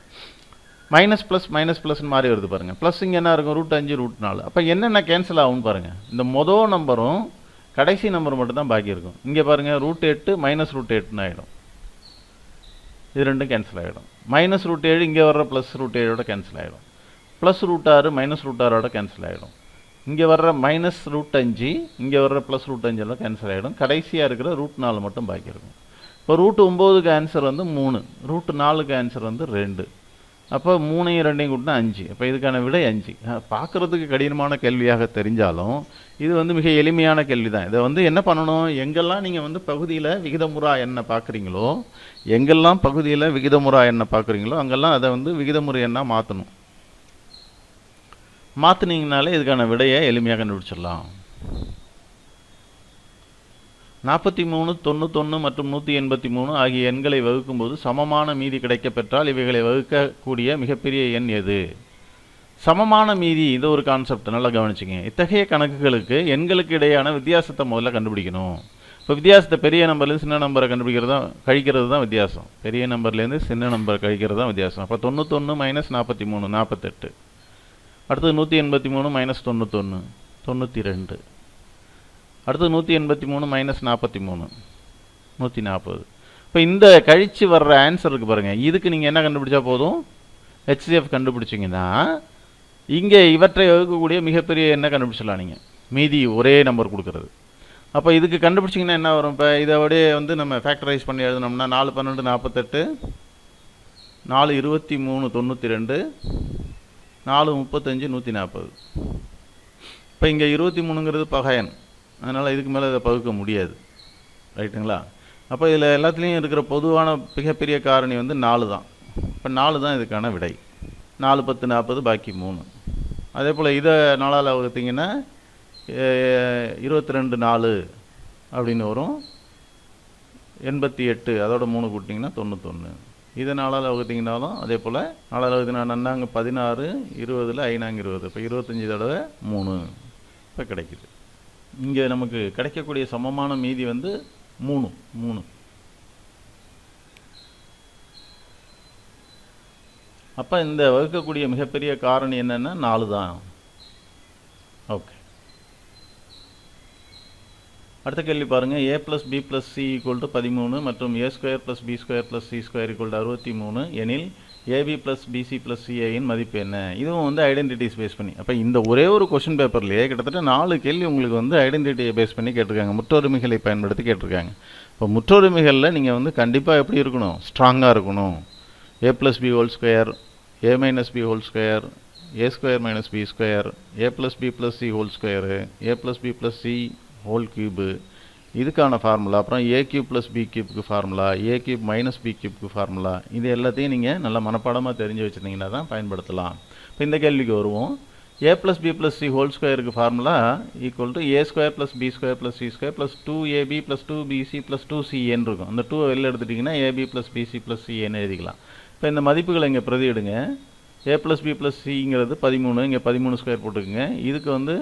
மைனஸ் ப்ளஸ்ன்னு மாறி வருது பாருங்கள். ப்ளஸ் இங்கே என்ன இருக்கும், √5 √4. அப்போ என்னென்ன கேன்சல் ஆகும்னு பாருங்கள். இந்த மொதல் நம்பரும் கடைசி நம்பர் மட்டும் தான் பாக்கி இருக்கும். இங்கே பாருங்கள் √8 மைனஸ் √8ன்னு ஆகிடும். இது ரெண்டும் கேன்சல் ஆகிடும். மைனஸ் √7 இங்கே வர்ற ப்ளஸ் √7ஓட கேன்சல் ஆகிடும். ப்ளஸ் √6 மைனஸ் √6ஓட கேன்சல் ஆகிடும். இங்கே வர்ற மைனஸ் √5 இங்கே வர்ற ப்ளஸ் √5 கேன்சல் ஆகிடும். கடைசியாக இருக்கிற √4 மட்டும் பாக்கி இருக்கும். இப்போ √9க்கு ஆன்சர் வந்து 3, √4க்கு ஆன்சர் வந்து 2. அப்போ 3ஐயும் 2ஐயும் கூட்டினா 5. அப்போ இதுக்கான விடை 5. பார்க்குறதுக்கு கடினமான கேள்வியாக தெரிஞ்சாலும் இது வந்து மிக எளிமையான கேள்வி தான். இதை வந்து என்ன பண்ணணும், எங்கெல்லாம் நீங்கள் வந்து பகுதியில் விகிதமுறா எண்ணை பார்க்குறீங்களோ, எங்கெல்லாம் பகுதியில் விகிதமுறா எண்ணை பார்க்குறீங்களோ அங்கெல்லாம் அதை வந்து விகிதமுறை எண்ணாக மாற்றணும். மாற்றினீங்கனாலே இதுக்கான விடையை எளிமையாக கண்டுபிடிச்சிடலாம். 43, 91 மற்றும் 183 ஆகிய எண்களை வகுக்கும்போது சமமான மீதி கிடைக்க பெற்றால் இவைகளை வகுக்கக்கூடிய மிகப்பெரிய எண் எது? சமமான மீதி இது ஒரு கான்செப்ட், நல்லா கவனிச்சிங்க. இத்தகைய கணக்குகளுக்கு எண்களுக்கு இடையான வித்தியாசத்தை முதல்ல கண்டுபிடிக்கணும். இப்போ வித்தியாசத்தை பெரிய நம்பர்லேருந்து சின்ன நம்பரை கழிக்கிறது தான் வித்தியாசம். பெரிய நம்பர்லேருந்து சின்ன நம்பரை கழிக்கிறது தான் வித்தியாசம். அப்போ 91 மைனஸ் 43 48. அடுத்தது 183 மைனஸ் 91 92. அடுத்தது 183 மைனஸ் 43 140. இப்போ இந்த கழித்து வர்ற ஆன்சர் இருக்குது பாருங்கள். இதுக்கு நீங்கள் என்ன கண்டுபிடிச்சா போதும், ஹெச்சிஎஃப் கண்டுபிடிச்சிங்கன்னா இங்கே இவற்றை வகுக்கக்கூடிய மிகப்பெரிய எண்ணை கண்டுபிடிச்சிடலாம் நீங்கள், மீதி ஒரே நம்பர் கொடுக்குறது. அப்போ இதுக்கு கண்டுபிடிச்சிங்கன்னா என்ன வரும், இப்போ இதை அப்படியே வந்து நம்ம ஃபேக்டரைஸ் பண்ணி எழுதினோம்னா 4 12 48, 4 23 92, 4 35 140. இப்போ இங்கே 23ங்கிறது பகையன், அதனால் இதுக்கு மேலே இதை பகுக்க முடியாது, ரைட்டுங்களா? அப்போ இதில் எல்லாத்துலேயும் இருக்கிற பொதுவான மிகப்பெரிய காரணி வந்து 4 தான். இப்போ 4 தான் இதுக்கான விடை. 4 10 40 பாக்கி 3. அதே போல் இதை 4ஆல் வகுத்தீங்கன்னா 22 4 அப்படின்னு வரும். 88 அதோட 3 கூட்டிங்கன்னா 91. இதை 4ஆல் வகுத்தீங்கன்னாலும் அதே போல் 4ஆல் வகுத்தினா நன்னாங்க 16 20ல் 5 20. இப்போ 25 தடவை 3 இப்போ கிடைக்குது. இங்கே நமக்கு கிடைக்கக்கூடிய சமமான மீதி வந்து 3. அப்போ இந்த வகுக்கக்கூடிய மிகப்பெரிய காரணி என்னென்னா 4 தான். ஓகே, அடுத்த கேள்வி பாருங்கள். a + b + c = 13 மற்றும் a² + b² + c² = 63 எனில் ab + bc + ca இன் மதிப்பு என்ன? இதுவும் வந்து ஐடென்டிட்டிஸ் பேஸ் பண்ணி. அப்போ இந்த ஒரே ஒரு கொஷின் பேப்பர்லேயே கிட்டத்தட்ட 4 கேள்வி உங்களுக்கு வந்து ஐடென்டிட்டியை பேஸ் பண்ணி கேட்டிருக்காங்க, முற்றொருமைகளை பயன்படுத்தி கேட்டிருக்காங்க. இப்போ முற்றொருமைகளில் நீங்கள் வந்து கண்டிப்பாக எப்படி இருக்கணும், ஸ்ட்ராங்காக இருக்கணும். a + b whole square, a - b whole square, a² - b square, a + b + c whole square, a + b + c whole cube, இதுக்கான ஃபார்முலா, அப்புறம் a cube plus B கியூப்க்கு formula, a cube minus B கியூப்க்கு formula, இது எல்லாத்தையும் நீங்கள் நல்லா மனப்பாடமாக தெரிஞ்சு வச்சுருந்தீங்கன்னா தான் பயன்படுத்தலாம். இப்போ இந்த கேள்விக்கு வருவோம். A plus b plus c whole ஸ்கொயருக்கு formula equal to a square plus b square plus c square plus 2ab plus 2bc plus 2cn இருக்கும். அந்த 2 வெளில எடுத்துட்டிங்கன்னா ஏபி ப்ளஸ் பிசி ப்ளஸ் சிஏன்னு எழுதிக்கலாம். இப்போ இந்த மதிப்புகளை இங்கே பிரதியிடுங்க. ஏ ப்ளஸ் பி ப்ளஸ் சிங்கிறது 13, இங்கே 13 ஸ்கொயர் போட்டுக்குங்க. இதுக்கு வந்து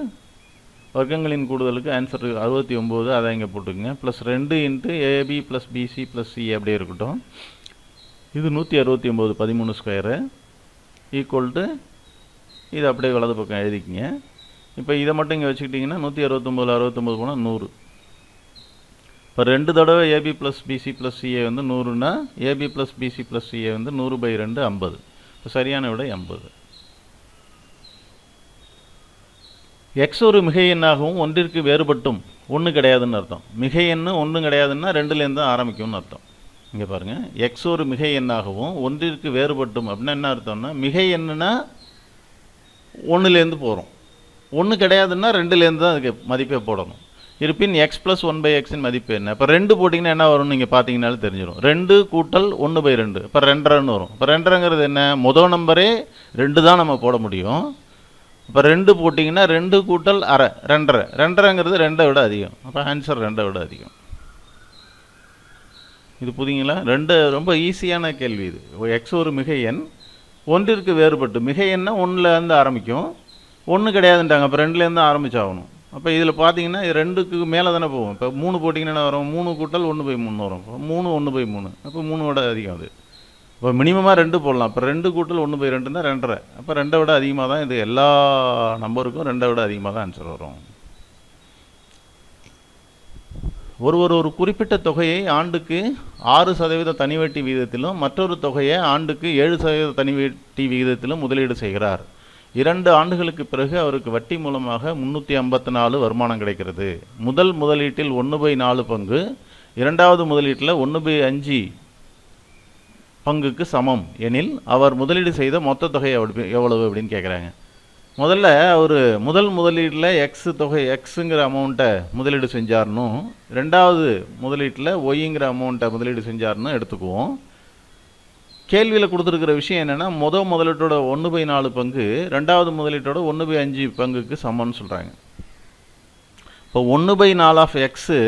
வர்க்கங்களின் கூடுதலுக்கு ஆன்சர் 69, அதை இங்கே போட்டுக்குங்க. Plus 2 into AB plus PC plus C அப்படியே இருக்கட்டும். இது 169 13 ஸ்கொயரு ஈக்குவல் டு இது அப்படியே வலது பக்கம் எழுதிக்கிங்க. இப்போ இதை மட்டும் இங்கே வச்சுக்கிட்டிங்கன்னா 169 69 போனால் 100. இப்போ 2 தடவை ab plus PC plus ca வந்து 100னா ab plus PC plus ca வந்து 100/2 50. இப்போ சரியான விடை 50. எக்ஸ் ஒரு மிகை எண்ணாகவும் ஒன்றிற்கு வேறுபட்டும் ஒன்று கிடையாதுன்னு அர்த்தம். மிகை எண்ணு ஒன்றும் கிடையாதுன்னா 2லேருந்து தான் ஆரம்பிக்கும்னு அர்த்தம். இங்கே பாருங்கள், எக்ஸ் ஒரு மிகை எண்ணாகவும் ஒன்றிற்கு வேறுபட்டும் அப்படின்னா என்ன அர்த்தம்னா, மிகை எண்ணுனா 1லேருந்து போகிறோம், 1 கிடையாதுன்னா 2லேருந்து தான் அதுக்கு மதிப்பே போடணும். இருப்பின் எக்ஸ் ப்ளஸ் 1/xன் மதிப்பு என்ன? இப்போ 2 போட்டிங்கன்னா என்ன வரும்னு நீங்கள் பார்த்தீங்கன்னாலும் தெரிஞ்சிடும். 2 கூட்டல் 1/2 இப்போ 2.5ன்னு வரும். இப்போ 2.5ங்கிறது என்ன? முதல் நம்பரே 2 தான் நம்ம போட முடியும். இப்போ 2 போட்டிங்கன்னா 2 கூட்டல் அரை 2.5, 2.5ங்கிறது 2ஐ விட அதிகம். அப்போ ஆன்சர் 2ஐ விட அதிகம். இது புரியுங்களா? 2 ரொம்ப ஈஸியான கேள்வி இது. எக்ஸ் ஒரு மிகை எண் ஒன்றிற்கு வேறுபட்டு, மிகை எண்ணை 1லேருந்து ஆரம்பிக்கும், 1 கிடையாதுன்ட்டாங்க, அப்போ 2லேருந்து ஆரம்பிச்சாகணும். அப்போ இதில் பார்த்தீங்கன்னா 2க்கு மேலே தானே போகும். இப்போ 3 போட்டிங்கன்னா என்ன வரும்? 3 கூட்டல் 1/3 வரும். 3 1/3, அப்போ 3 விட அதிகம் அது. இப்போ மினிமமாக 2 போடலாம். இப்போ 2 கூட்டல் 1/2ன்னா 2.5. அப்போ 2ஐ விட அதிகமாக தான் இது. எல்லா நம்பருக்கும் 2ஐ விட அதிகமாக தான் ஆன்சர் வரும். ஒரு குறிப்பிட்ட தொகையை ஆண்டுக்கு 6% தனி வட்டி விகிதத்திலும் மற்றொரு தொகையை ஆண்டுக்கு 7% தனி வட்டி விகிதத்திலும் முதலீடு செய்கிறார். 2 ஆண்டுகளுக்கு பிறகு அவருக்கு வட்டி மூலமாக 354 வருமானம் கிடைக்கிறது. முதல் முதலீட்டில் 1/4 பங்கு, இரண்டாவது முதலீட்டில் 1/5 பங்குக்கு சமம் எனில் அவர் முதலீடு செய்த மொத்த தொகை எவ்வளவு அப்படின்னு கேட்குறாங்க. முதல்ல அவர் முதல் முதலீட்டில் எக்ஸ் தொகை எக்ஸுங்கிற அமௌண்ட்டை முதலீடு செஞ்சார்னும், ரெண்டாவது முதலீட்டில் ஒய்ங்கிற அமௌண்ட்டை முதலீடு செஞ்சார்னு எடுத்துக்குவோம். கேள்வியில் கொடுத்துருக்கிற விஷயம் என்னென்னா, முதலீட்டோட 1/4 பங்கு ரெண்டாவது முதலீட்டோட 1/5 பங்குக்கு சமம்னு சொல்கிறாங்க. இப்போ 1/4 ஆஃப் எக்ஸு,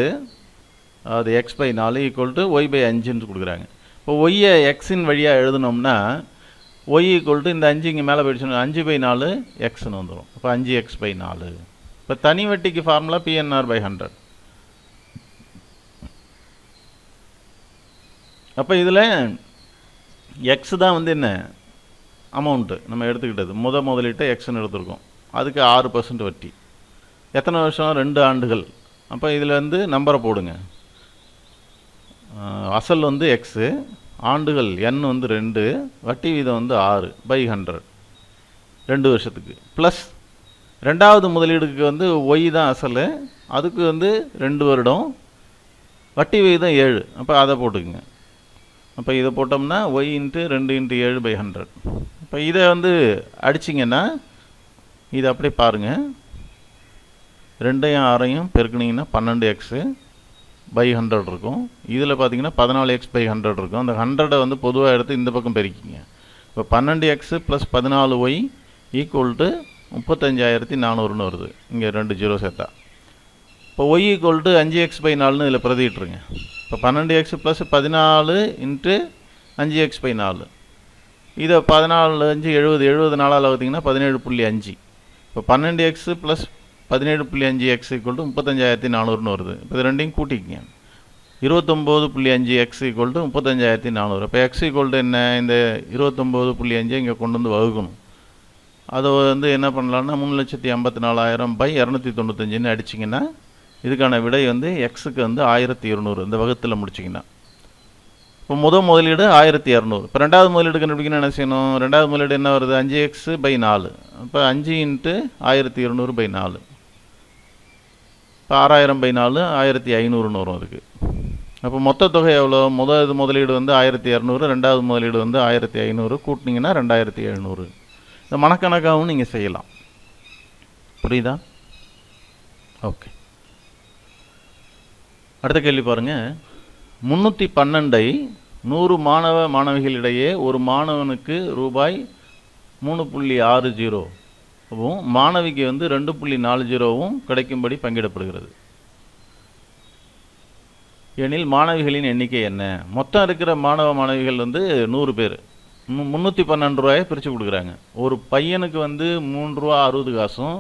அது x/4 ஈக்குவல் டு y/5ன்னு கொடுக்குறாங்க. இப்போ ஒய்யை எக்ஸின் வழியாக எழுதுனோம்னா y ஈக்குவல் டு இந்த 5 இங்கே மேலே போயிடுச்சுன்னா 5/4 எக்ஸ்ன்னு வந்துடும். இப்போ 5x/4. இப்போ தனி வட்டிக்கு ஃபார்முலா PNR/100. அப்போ இதில் எக்ஸ் தான் வந்து என்ன அமௌண்ட்டு நம்ம எடுத்துக்கிட்டது. முதலீட்டை எக்ஸ்ன்னு எடுத்துருக்கோம். அதுக்கு 6% வட்டி. எத்தனை வருஷம்? 2 ஆண்டுகள். அப்போ இதில் வந்து நம்பரை போடுங்க. அசல் வந்து எக்ஸு, ஆண்டுகள் n வந்து 2, வட்டி வீதம் வந்து 6/100 2 வருஷத்துக்கு. ப்ளஸ் ரெண்டாவது முதலீடுக்கு வந்து ஒய் தான் அசல், அதுக்கு வந்து 2 வருடம், வட்டி வீதம் 7. அப்போ அதை போட்டுக்குங்க. அப்போ இதை போட்டோம்னா y × 2 × 7/100. இப்போ இதை வந்து அடிச்சிங்கன்னா இதை அப்படியே பாருங்கள், 2ஐயும் 6ஐயும் பெருக்குனிங்கன்னா 12x/100 இருக்கும். இதில் பார்த்தீங்கன்னா 14x/100 இருக்கும். அந்த 100ஐ வந்து பொதுவாக எடுத்து இந்த பக்கம் பெருக்கிங்க. இப்போ 12x + 14y ஈக்குவல் டு 35,400ன்னு வருது. இங்கே 2 0 சேர்த்தா. இப்போ y ஈக்குவல் டு 5x/4ன்னு இதில் பிரதிட்டுருங்க. இப்போ 12x + 14 × 5x/4. இதை 14 5 70 70 4ஆல் பார்த்தீங்கன்னா 17.5. இப்போ 12x + 17.5x ஈக்குவல் டு 35,400ன்னு வருது. இப்போ இது ரெண்டையும் கூட்டிக்கங்க. 29.5x equal to 35,400. இப்போ x ஈக்குவல் டு என்ன? இந்த 29.5 இங்கே கொண்டு வந்து வகுக்கணும். அதை வந்து என்ன பண்ணலான்னா 3,54,000/295ன்னு அடிச்சிங்கன்னா இதுக்கான விடை வந்து எக்ஸுக்கு வந்து 1200. இந்த வகுத்தில் முடிச்சிங்கன்னா இப்போ முதலீடு 1200. இப்போ ரெண்டாவது முதலீடு கண்டுபிடிக்கணும் என்ன செய்யணும்? ரெண்டாவது முதலீடு என்ன வருது? 5x/4. இப்போ 5 × 1200/4. இப்போ 6000/4 1500ன்னு வரும் அதுக்கு. அப்போ மொத்த தொகை எவ்வளோ? முதலீடு வந்து 1200, ரெண்டாவது முதலீடு வந்து 1500, கூட்டினீங்கன்னா 2700. இந்த மனக்கணக்காகவும் நீங்கள் செய்யலாம். புரியுதா? ஓகே. அடுத்த கேள்வி பாருங்கள். 312ஐ 100 மாணவ மாணவிகளிடையே ஒரு மாணவனுக்கு ரூபாய் 3.60 மாணவிக்கு 2.40 கிடைக்கும்படி பங்கிடப்படுகிறது எனில் மாணவிகளின் எண்ணிக்கை என்ன? மொத்தம் இருக்கிற மாணவ மாணவிகள் 100 பேர். 312 ரூபாயை பிரித்து கொடுக்குறாங்க. ஒரு பையனுக்கு 3 ரூபா 60 காசும்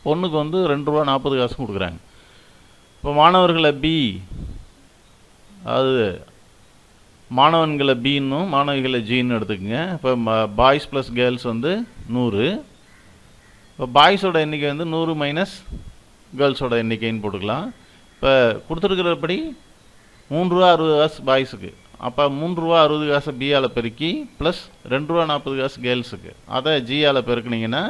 பொண்ணுக்கு 2 ரூபா 40 காசும் கொடுக்குறாங்க. இப்போ மாணவர்களை பி, அதாவது மாணவன்களை பின்னும் மாணவிகளை ஜின்னு எடுத்துக்கோங்க. இப்போ பாய்ஸ் ப்ளஸ் கேர்ள்ஸ் 100. இப்போ பாய்ஸோட எண்ணிக்கை 100 மைனஸ் கேர்ள்ஸோட எண்ணிக்கைன்னு போட்டுக்கலாம். இப்போ கொடுத்துருக்கிறபடி 3 ரூபா 60 காசு பாய்ஸுக்கு, அப்போ 3 ரூபா 60 காசு பியால் பெருக்கி ப்ளஸ் 2 ரூபா 40 காசு கேர்ள்ஸுக்கு, அதை ஜியால் பெருக்குனிங்கன்னா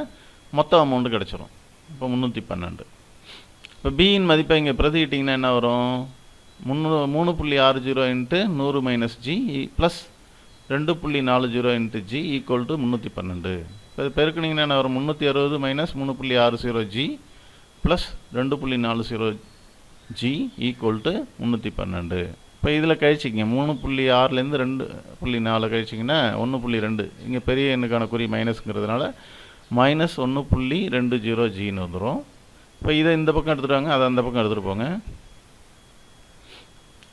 மொத்த அமௌண்ட்டு கிடச்சிரும். இப்போ 312. இப்போ பியின் மதிப்பை இங்கே பிரதிக்கிட்டிங்கன்னா என்ன வரும்? 3.60 into 100 minus G plus 2.40 into G equal to 312. இப்போ இது பெருக்குனிங்கன்னா என்ன வரும்? 360 minus 3.60 G plus 2.40 G equal to 312. இப்போ இதில் கழிச்சிங்க 3.6லேருந்து 2.4 கழிச்சிங்கன்னா 1.2. இங்கே பெரிய எண்ணுக்கான குறி மைனஸ்ங்கிறதுனால மைனஸ் 1.20 ஜின்னு வந்துடும். இப்போ இதை இந்த பக்கம் எடுத்துகிட்டு வாங்க, அதை அந்த பக்கம் எடுத்துகிட்டு போங்க.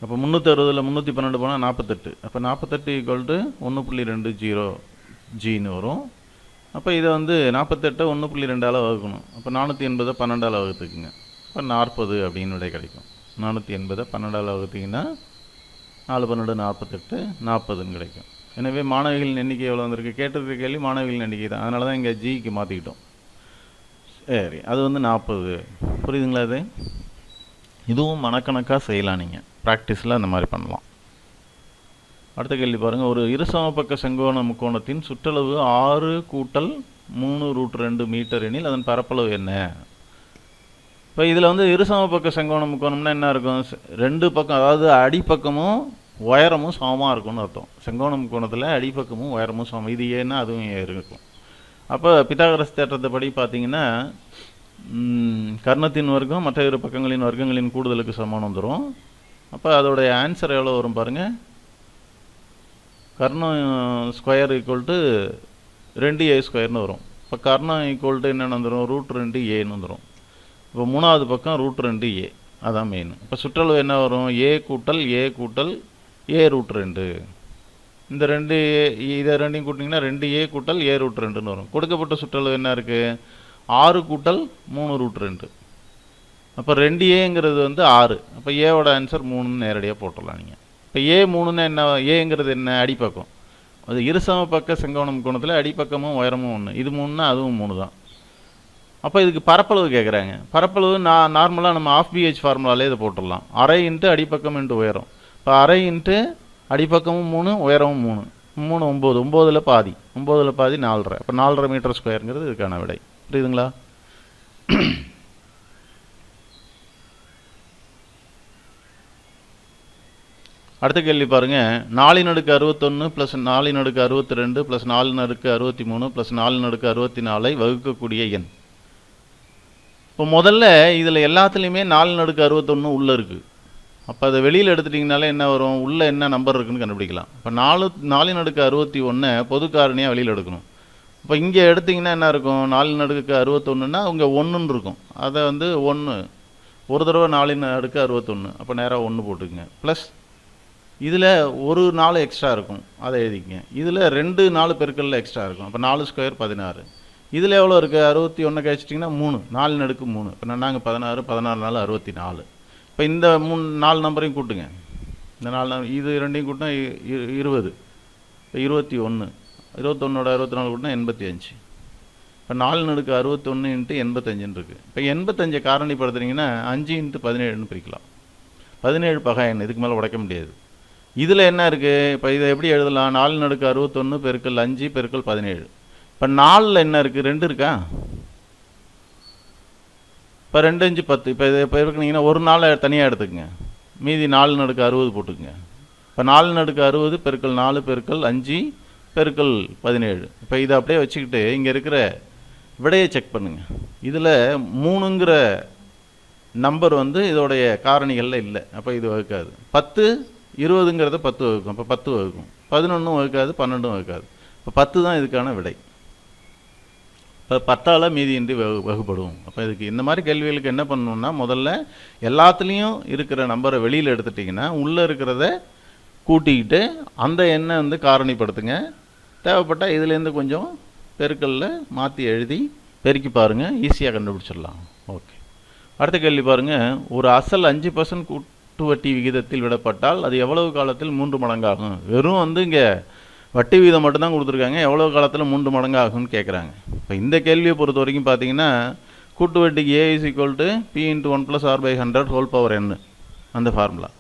அப்போ 360ல் 312 போனால் 48. அப்போ 48 ஈக்குவல் டு 1.20 ஜின்னு வரும். அப்போ இதை 48 1.2ஆல் வகுக்கணும். அப்போ 480 12ஆல் வகுத்துக்குங்க. இப்போ 40 அப்படின்னு விடை கிடைக்கும். 480 12ஆல் வகுத்திங்கன்னா 4 12 48 40ன்னு கிடைக்கும். எனவே மாணவிகளின் எண்ணிக்கை எவ்வளோ வந்திருக்கு? கேட்டிருக்க கேள்வி மாணவிகளின் எண்ணிக்கை தான். அதனால தான் இங்கே ஜிக்கு மாற்றிக்கிட்டோம். சரி, அது 40. புரியுதுங்களா? அது இதுவும் மனக்கணக்காக செய்யலாம். நீங்கள் ப்ராக்டிஸில் அந்த மாதிரி பண்ணலாம். அடுத்த கேள்வி பாருங்கள். ஒரு இருசமபக்க செங்கோண முக்கோணத்தின் சுற்றளவு 6 கூட்டல் 3√2 மீட்டர் எனில் அதன் பரப்பளவு என்ன? இப்போ இதில் இருசமபக்க செங்கோண முக்கோணம்னா என்ன இருக்கும்? 2 பக்கம், அதாவது அடிப்பக்கமும் உயரமும் சமமாக இருக்கும்னு அர்த்தம். செங்கோண முக்கோணத்தில் அடிப்பக்கமும் உயரமும் சமம். இது ஏன்னா அதுவும் ஏ இருக்கும். அப்போ பித்தாகரஸ் தேற்றத்தை படி பார்த்தீங்கன்னா கர்ணத்தின் வர்க்கம் மற்ற இரு பக்கங்களின் வர்க்கங்களின் கூடுதலுக்கு சமம் வந்துடும். அப்போ அதோடைய ஆன்சர் எவ்வளோ வரும் பாருங்கள். கர்ணம் ஸ்கொயர் ஈக்குவல் டு 2a ஸ்கொயர்னு வரும். இப்போ கர்ணம் ஈக்குவல் டு என்னென்னு வந்துடும்? √2aன்னு வந்துடும். இப்போ மூணாவது பக்கம் √2a, அதான் மெயின். இப்போ சுற்றளவு என்ன வரும்? a கூட்டல் a கூட்டல் a√2. இந்த இதை ரெண்டையும் கூட்டிங்கன்னா 2a கூட்டல் a√2ன்னு வரும். கொடுக்கப்பட்ட சுற்றளவு என்ன இருக்குது? 6 கூட்டல் 3√2. அப்போ 2aங்கிறது 6. அப்போ ஏவோட ஆன்சர் 3ன்னு நேரடியாக போட்டுடலாம் நீங்கள். இப்போ a 3ன்னு என்ன? ஏங்கிறது என்ன? அடிப்பக்கம். அது இருசம பக்க செங்கோண முக்கோணத்தில் அடிப்பக்கமும் உயரமும் 1. இது 3ன்னா அதுவும் 3 தான். அப்போ இதுக்கு பரப்பளவு கேட்குறாங்க. பரப்பளவு நார்மலாக நம்ம ஆஃப் பிஹெச் ஃபார்முலாலே இதை போட்டுடலாம். அரை இன்ட்டு அடிப்பக்கம் இன்ட்டு உயரம். இப்போ அரை இன்ட்டு அடிப்பக்கமும் 3 உயரமும் 3 3 9. 9ல் பாதி 4.5. அப்போ 4.5 மீட்டர் ஸ்கொயருங்கிறது இதுக்கான விடை. புரியுதுங்களா? அடுத்த கேள்வி பாருங்கள். 4/61 ப்ளஸ் 4/62 ப்ளஸ் 4/63 ப்ளஸ் 4/64 வகுக்கக்கூடிய எண். இப்போ முதல்ல இதில் எல்லாத்துலேயுமே 4/61 உள்ளே இருக்குது. அப்போ அதை வெளியில் எடுத்துட்டிங்கனாலே என்ன வரும்? உள்ளே என்ன நம்பர் இருக்குதுன்னு கண்டுபிடிக்கலாம். இப்போ 4/61 பொது காரணியாக வெளியில் எடுக்கணும். இப்போ இங்கே எடுத்திங்கன்னா என்ன இருக்கும்? 4/61ன்னா இங்கே 1ன்னு இருக்கும். அதை 1 ஒரு தடவை 4/61. அப்போ நேராக 1 போட்டுக்குங்க. ப்ளஸ் இதில் ஒரு 4 எக்ஸ்ட்ரா இருக்கும், அதை எழுதிக்கங்க. இதில் 2 4 பெருக்கல்ல எக்ஸ்ட்ரா இருக்கும். அப்போ 4 ஸ்கொயர் 16. இதில் எவ்வளோ இருக்குது? 61 கழிச்சிட்டிங்கன்னா 3 4/3. இப்போ நாங்கள் 16 16 4 64. இப்போ இந்த 4 நம்பரையும் கூட்டுங்க. இந்த 4 இது ரெண்டையும் கூட்டினா 20. இப்போ 21 21ஓட 64 கூட்டினா 85. இப்போ 4/61 இன்ட்டு 85ன்னு இருக்குது. இப்போ 85 காரணிப்படுத்துனீங்கன்னா 5 இன்ட்டு 17ன்னு பிரிக்கலாம். 17 பகா எண், இதுக்கு மேலே உடைக்க முடியாது. இதில் என்ன இருக்குது? இப்போ இதை எப்படி எழுதலாம்? 4/61 பெருக்கல் 5 பெருக்கல் 17. இப்போ 4ல் என்ன இருக்குது? 2 இருக்கா? இப்போ 2 5 10. இப்போ இதை பெருக்குனீங்கன்னா ஒரு 4 தனியாக எடுத்துக்கங்க. மீதி 4/60 போட்டுக்குங்க. இப்போ 4/60 பெருக்கல் 4 பெருக்கல் 5 பெருக்கல் 17. இப்போ இதை அப்படியே வச்சுக்கிட்டு இங்கே இருக்கிற விடையை செக் பண்ணுங்கள். இதில் 3ங்கிற நம்பர் வந்து இதோடைய காரணிகளில் இல்லை, அப்போ இது வகுக்காது. 10 20ங்கிறத 10 வகுக்கும், அப்போ 10 வகுக்கும். 11 வகுக்காது, 12 வகுக்காது. இப்போ 10 தான் இதுக்கான விடை. இப்போ 10ஆல் மீதியின்றி வகுப்படும். அப்போ இதுக்கு இந்த மாதிரி கேள்விகளுக்கு என்ன பண்ணணும்னா, முதல்ல எல்லாத்துலேயும் இருக்கிற நம்பரை வெளியில் எடுத்துட்டிங்கன்னா உள்ளே இருக்கிறத கூட்டிக்கிட்டு அந்த எண்ணை வந்து காரணிப்படுத்துங்க. தேவைப்பட்டால் இதுலேருந்து கொஞ்சம் பெருக்கல்ல மாற்றி எழுதி பெருக்கி பாருங்கள், ஈஸியாக கண்டுபிடிச்சிடலாம். ஓகே, அடுத்த கேள்வி பாருங்கள். ஒரு அசல் 5% கூட்டு வட்டி விகிதத்தில் விடப்பட்டால் அது எவ்வளவு காலத்தில் 3 மடங்காகும்? வெறும் வந்து இங்கே வட்டி விகிதம் மட்டும்தான் கொடுத்துருக்காங்க, எவ்வளோ காலத்தில் 3 மடங்கு ஆகும்னு கேட்குறாங்க. இப்போ இந்த கேள்வியை பொறுத்த வரைக்கும் பார்த்தீங்கன்னா, கூட்டு வட்டிக்கு A = P × 1 + R/100 whole power n அந்த ஃபார்முலா.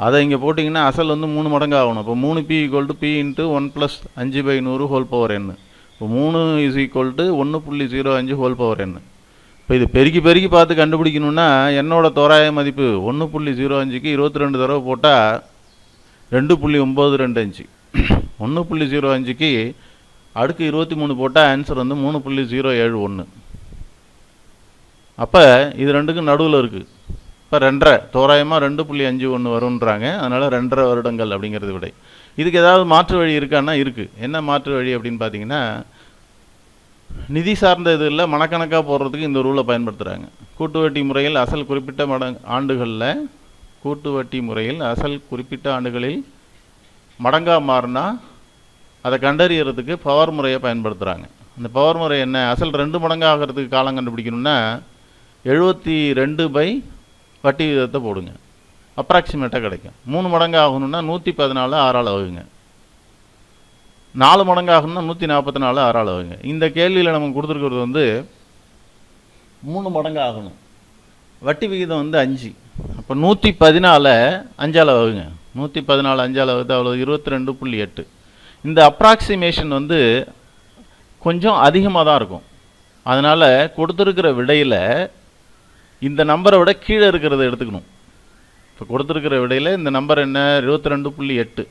அதை இங்கே போட்டிங்கன்னா அசல் வந்து 3 மடங்கு ஆகணும். இப்போ 3P = P × 1 + 5/100 whole power n. இப்போ 3 = 1.05 ஹோல் பவர் n. இப்போ இது பெருக்கி பெருக்கி பார்த்து கண்டுபிடிக்கணுன்னா என்னோட தோராய மதிப்பு 1.05க்கு 22 தடவை போட்டால் 2.925. 1.05க்கு அடுக்கு 23 போட்டால் ஆன்சர் வந்து 3.071. அப்போ இது ரெண்டுக்கும் நடுவில் இருக்குது. இப்போ 2.5 தோராயமாக 2.51 வரும்ன்றாங்க. அதனால் 2.5 வருடங்கள் அப்படிங்கிறது விடை. இதுக்கு ஏதாவது மாற்று வழி இருக்கான்னா இருக்குது. என்ன மாற்று வழி அப்படின்னு பார்த்தீங்கன்னா, நிதி சார்ந்த இதில் மனக்கணக்காக போடுறதுக்கு இந்த ரூலை பயன்படுத்துகிறாங்க. கூட்டு வட்டி முறையில் அசல் குறிப்பிட்ட ஆண்டுகளில் கூட்டு வட்டி முறையில் அசல் குறிப்பிட்ட ஆண்டுகளில் மடங்காக மாறினா அதை கண்டறியறதுக்கு பவர் முறையை பயன்படுத்துகிறாங்க. அந்த பவர் முறை என்ன? அசல் 2 மடங்கு ஆகிறதுக்கு காலம் கண்டுபிடிக்கணும்னா 72 வட்டி விகிதத்தை போடுங்க, அப்ராக்சிமேட்டாக கிடைக்கும். 3 மடங்கு ஆகணும்னா 114 6ஆல் வகுங்க. 4 மடங்கு ஆகணும்னா 144 6ஆல் வகுங்க. இந்த கேள்வியில் நமக்கு கொடுத்துருக்கிறது வந்து 3 மடங்கு ஆகணும், வட்டி விகிதம் வந்து 5. அப்போ 114 5ஆல் வகுங்க. 114 5ஆல் வகுத்து அவ்வளோ 22.8. இந்த அப்ராக்சிமேஷன் வந்து கொஞ்சம் அதிகமாக தான் இருக்கும். அதனால் கொடுத்துருக்கிற விடையில் இந்த நம்பரை விட கீழே இருக்கிறத எடுத்துக்கணும். இப்போ கொடுத்துருக்கிற விடையில் இந்த நம்பர் என்ன? 22.8.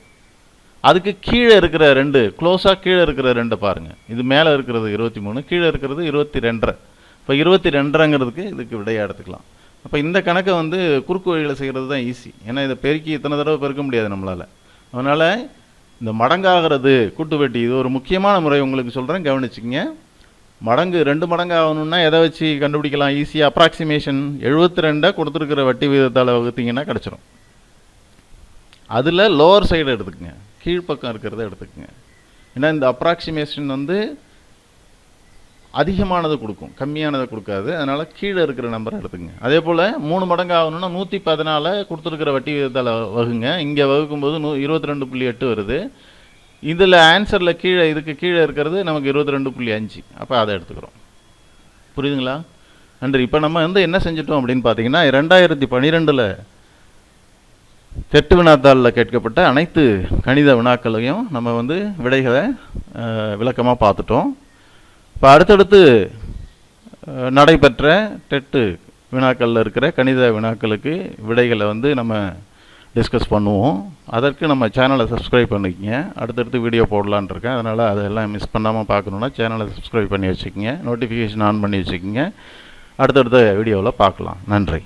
அதுக்கு கீழே இருக்கிற 2 க்ளோஸாக கீழே இருக்கிற 2 பாருங்கள். இது மேலே இருக்கிறது 23, கீழே இருக்கிறது 22. இப்போ 22ங்கிறதுக்கு இதுக்கு விடையாக எடுத்துக்கலாம். அப்போ இந்த கணக்கை வந்து குறுக்கு வழியில் செய்கிறது தான் ஈஸி. ஏன்னா இதை பெருக்கி இத்தனை தடவை பெருக்க முடியாது நம்மளால். அதனால் இந்த மடங்காகிறது கூட்டு வட்டி இது ஒரு முக்கியமான முறை உங்களுக்கு சொல்கிறேன், கவனிச்சிங்க. மடங்கு 2 மடங்கு ஆகணும்னா எதை வச்சு கண்டுபிடிக்கலாம் ஈஸியாக? அப்ராக்சிமேஷன் 72 கொடுத்துருக்கிற வட்டி விகிதத்தால் வகுத்தீங்கன்னா கிடச்சிரும். அதில் லோவர் சைடு எடுத்துக்கங்க, கீழ்ப்பக்கம் இருக்கிறத எடுத்துக்கங்க. ஏன்னா இந்த அப்ராக்சிமேஷன் வந்து அதிகமானது கொடுக்கும், கம்மியானதை கொடுக்காது. அதனால் கீழே இருக்கிற நம்பரை எடுத்துக்கங்க. அதே போல் 3 மடங்கு ஆகணும்னா 114 கொடுத்துருக்கிற வட்டி விகிதத்தால் வகுங்க. இங்கே வகுக்கும்போது 22.8 வருது. இதில் ஆன்சரில் கீழே இதுக்கு கீழே இருக்கிறது நமக்கு 22.5. அப்போ அதை எடுத்துக்கிறோம். புரியுதுங்களா? நன்றி. இப்போ நம்ம வந்து என்ன செஞ்சிட்டோம் அப்படின்னு பார்த்தீங்கன்னா, 2012 தெட்டு வினாத்தாளில் கேட்கப்பட்ட அனைத்து கணித வினாக்களையும் நம்ம வந்து விடைகளை விளக்கமாக பார்த்துட்டோம். இப்போ அடுத்தடுத்து நடைபெற்ற டெட்டு வினாக்களில் இருக்கிற கணித வினாக்களுக்கு விடைகளை வந்து நம்ம டிஸ்கஸ் பண்ணுவோம். அதற்கு நம்ம சேனலை சப்ஸ்கிரைப் பண்ணிக்கங்க. அடுத்தடுத்து வீடியோ போடலான் இருக்கேன். அதனால் அதெல்லாம் மிஸ் பண்ணாமல் பார்க்கணுன்னா சேனலை சப்ஸ்கிரைப் பண்ணி வச்சுக்கோங்க, நோட்டிஃபிகேஷன் ஆன் பண்ணி வச்சுக்கோங்க. அடுத்தடுத்த வீடியோவில் பார்க்கலாம். நன்றி.